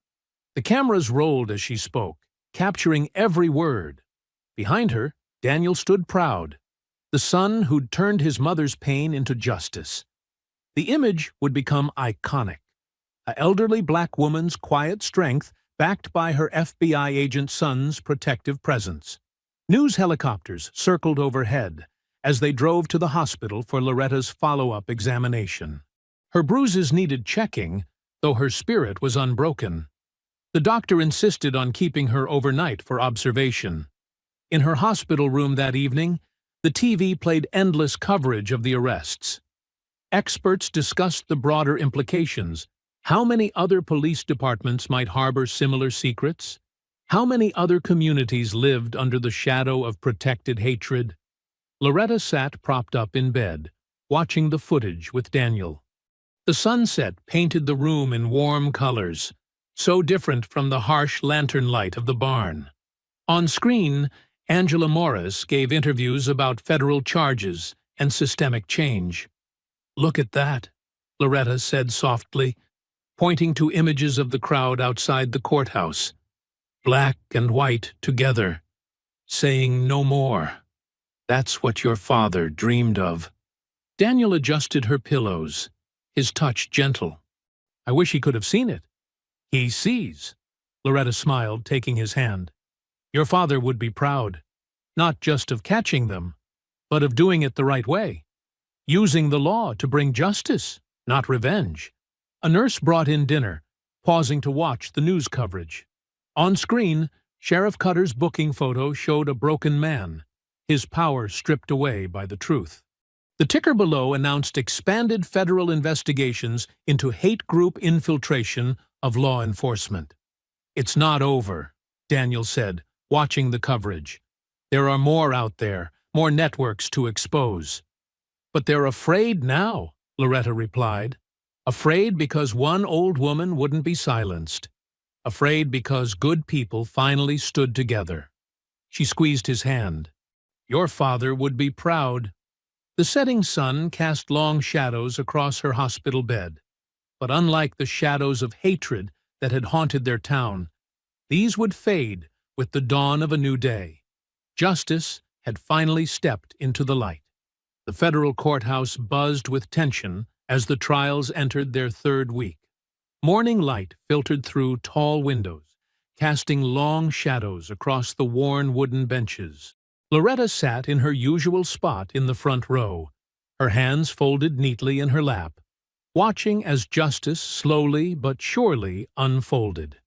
The cameras rolled as she spoke, capturing every word. Behind her, Daniel stood proud, the son who'd turned his mother's pain into justice. The image would become iconic. An elderly black woman's quiet strength backed by her FBI agent son's protective presence. News helicopters circled overhead as they drove to the hospital for Loretta's follow-up examination. Her bruises needed checking, though her spirit was unbroken. The doctor insisted on keeping her overnight for observation. In her hospital room that evening, the TV played endless coverage of the arrests. Experts discussed the broader implications. How many other police departments might harbor similar secrets? How many other communities lived under the shadow of protected hatred? Loretta sat propped up in bed, watching the footage with Daniel. The sunset painted the room in warm colors, so different from the harsh lantern light of the barn. On screen, Angela Morris gave interviews about federal charges and systemic change. "Look at that," Loretta said softly, pointing to images of the crowd outside the courthouse, black and white together, saying no more. "That's what your father dreamed of." Daniel adjusted her pillows, his touch gentle. "I wish he could have seen it." "He sees," Loretta smiled, taking his hand. "Your father would be proud. not just of catching them, but of doing it the right way, using the law to bring justice, not revenge. A nurse brought in dinner, pausing to watch the news coverage. On screen, Sheriff Cutter's booking photo showed a broken man, his power stripped away by the truth. The ticker below announced expanded federal investigations into hate group infiltration of law enforcement. "It's not over," Daniel said, watching the coverage. "There are more out there, more networks to expose." "But they're afraid now," Loretta replied. "Afraid because one old woman wouldn't be silenced. Afraid because good people finally stood together." She squeezed his hand. "Your father would be proud." The setting sun cast long shadows across her hospital bed. But unlike the shadows of hatred that had haunted their town, these would fade with the dawn of a new day. Justice had finally stepped into the light. The federal courthouse buzzed with tension as the trials entered their third week. Morning light filtered through tall windows, casting long shadows across the worn wooden benches. Loretta sat in her usual spot in the front row, her hands folded neatly in her lap, watching as justice slowly but surely unfolded.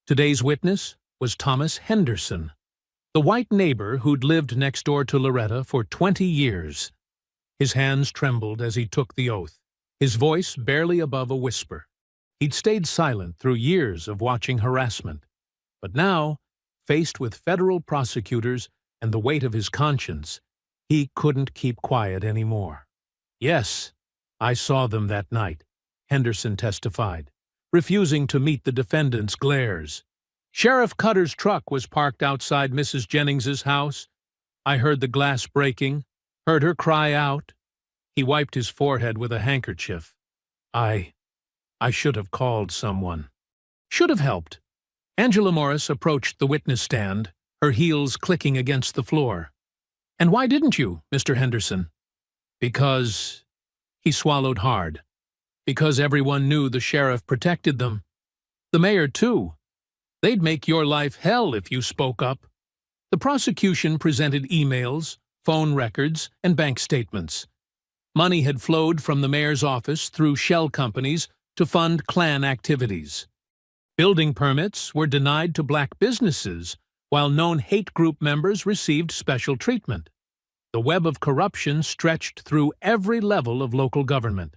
Today's witness was Thomas Henderson, the white neighbor who'd lived next door to Loretta for 20 years. His hands trembled as he took the oath, his voice barely above a whisper. He'd stayed silent through years of watching harassment, but now, faced with federal prosecutors and the weight of his conscience, he couldn't keep quiet anymore. "Yes, I saw them that night," Henderson testified, refusing to meet the defendant's glares. "Sheriff Cutter's truck was parked outside Mrs. Jennings's house. I heard the glass breaking, heard her cry out." He wiped his forehead with a handkerchief. I should have called someone." "Should have helped." Angela Morris approached the witness stand, her heels clicking against the floor. "And why didn't you, Mr. Henderson?" "Because—" He swallowed hard. "Because everyone knew the sheriff protected them. The mayor, too. They'd make your life hell if you spoke up." The prosecution presented emails, phone records, and bank statements. Money had flowed from the mayor's office through shell companies to fund Klan activities. Building permits were denied to black businesses, while known hate group members received special treatment. The web of corruption stretched through every level of local government.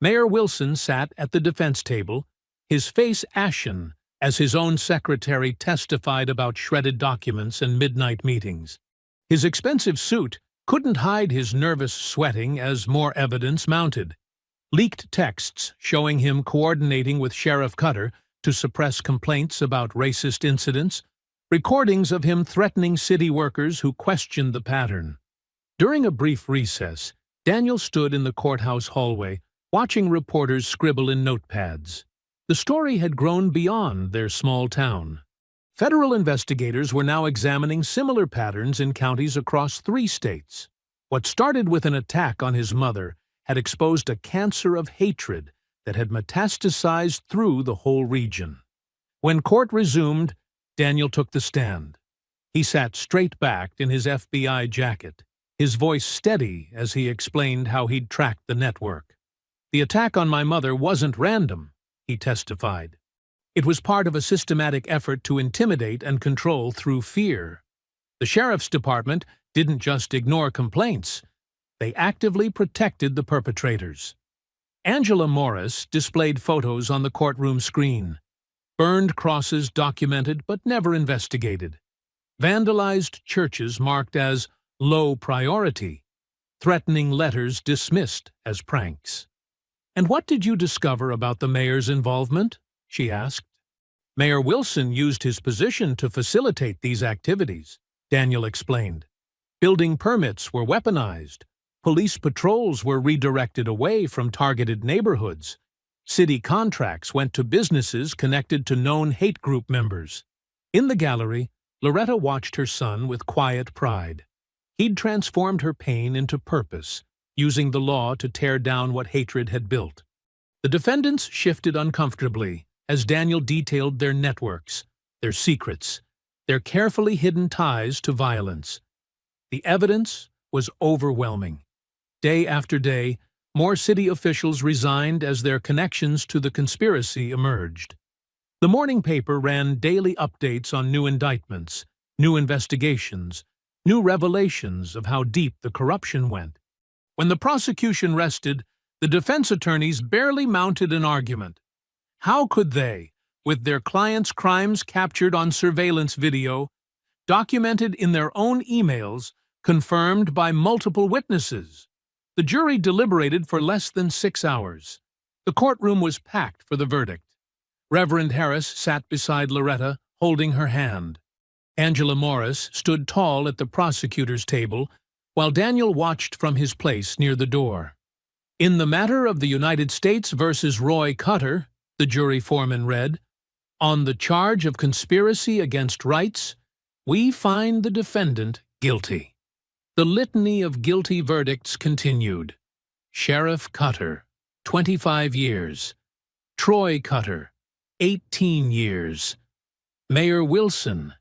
Mayor Wilson sat at the defense table, his face ashen as his own secretary testified about shredded documents and midnight meetings. His expensive suit couldn't hide his nervous sweating as more evidence mounted. Leaked texts showing him coordinating with Sheriff Cutter to suppress complaints about racist incidents, recordings of him threatening city workers who questioned the pattern. During a brief recess, Daniel stood in the courthouse hallway, watching reporters scribble in notepads. The story had grown beyond their small town. Federal investigators were now examining similar patterns in counties across 3 states. What started with an attack on his mother had exposed a cancer of hatred that had metastasized through the whole region. When court resumed, Daniel took the stand. He sat straight-backed in his FBI jacket, his voice steady as he explained how he'd tracked the network. "The attack on my mother wasn't random," he testified. "It was part of a systematic effort to intimidate and control through fear. The sheriff's department didn't just ignore complaints. They actively protected the perpetrators." Angela Morris displayed photos on the courtroom screen. Burned crosses documented but never investigated. Vandalized churches marked as low priority. Threatening letters dismissed as pranks. "And what did you discover about the mayor's involvement?" she asked. "Mayor Wilson used his position to facilitate these activities," Daniel explained. "Building permits were weaponized. Police patrols were redirected away from targeted neighborhoods. City contracts went to businesses connected to known hate group members." In the gallery, Loretta watched her son with quiet pride. He'd transformed her pain into purpose, using the law to tear down what hatred had built. The defendants shifted uncomfortably as Daniel detailed their networks, their secrets, their carefully hidden ties to violence. The evidence was overwhelming. Day after day, more city officials resigned as their connections to the conspiracy emerged. The morning paper ran daily updates on new indictments, new investigations, new revelations of how deep the corruption went. When the prosecution rested, the defense attorneys barely mounted an argument. How could they, with their clients' crimes captured on surveillance video, documented in their own emails, confirmed by multiple witnesses? The jury deliberated for less than 6 hours. The courtroom was packed for the verdict. Reverend Harris sat beside Loretta, holding her hand. Angela Morris stood tall at the prosecutor's table, while Daniel watched from his place near the door. In the matter of the United States versus Roy Cutter, the jury foreman read, on the charge of conspiracy against rights, we find the defendant guilty. The litany of guilty verdicts continued. Sheriff Cutter, 25 years. Troy Cutter, 18 years. Mayor Wilson,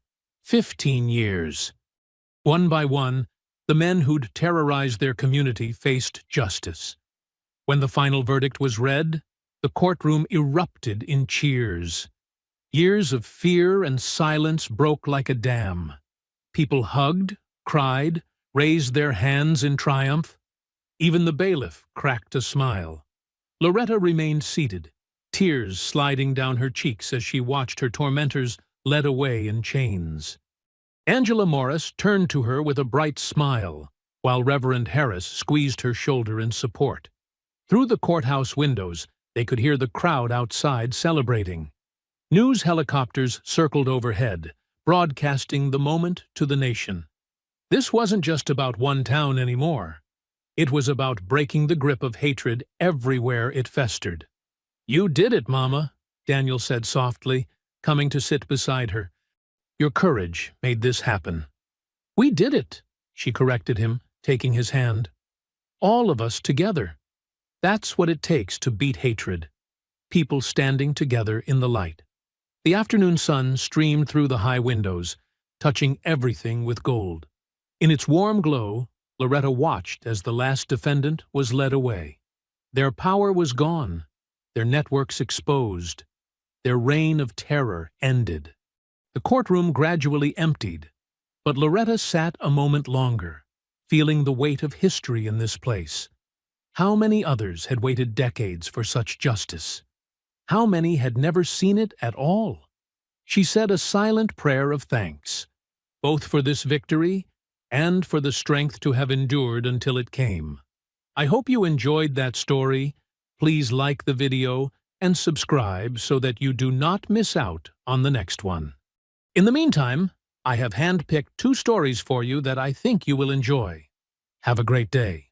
15 years. One by one, the men who'd terrorized their community faced justice. When the final verdict was read, the courtroom erupted in cheers. Years of fear and silence broke like a dam. People hugged, cried, raised their hands in triumph. Even the bailiff cracked a smile. Loretta remained seated, tears sliding down her cheeks as she watched her tormentors led away in chains. Angela Morris turned to her with a bright smile, while Reverend Harris squeezed her shoulder in support. Through the courthouse windows, they could hear the crowd outside celebrating. News helicopters circled overhead, broadcasting the moment to the nation. This wasn't just about one town anymore. It was about breaking the grip of hatred everywhere it festered. "You did it, Mama," Daniel said softly, coming to sit beside her. "Your courage made this happen." "We did it," she corrected him, taking his hand. "All of us together. That's what it takes to beat hatred. People standing together in the light." The afternoon sun streamed through the high windows, touching everything with gold. In its warm glow, Loretta watched as the last defendant was led away. Their power was gone, their networks exposed, their reign of terror ended. The courtroom gradually emptied, but Loretta sat a moment longer, feeling the weight of history in this place. How many others had waited decades for such justice? How many had never seen it at all? She said a silent prayer of thanks, both for this victory and for the strength to have endured until it came. I hope you enjoyed that story. Please like the video and subscribe so that you do not miss out on the next one. In the meantime, I have handpicked 2 stories for you that I think you will enjoy. Have a great day.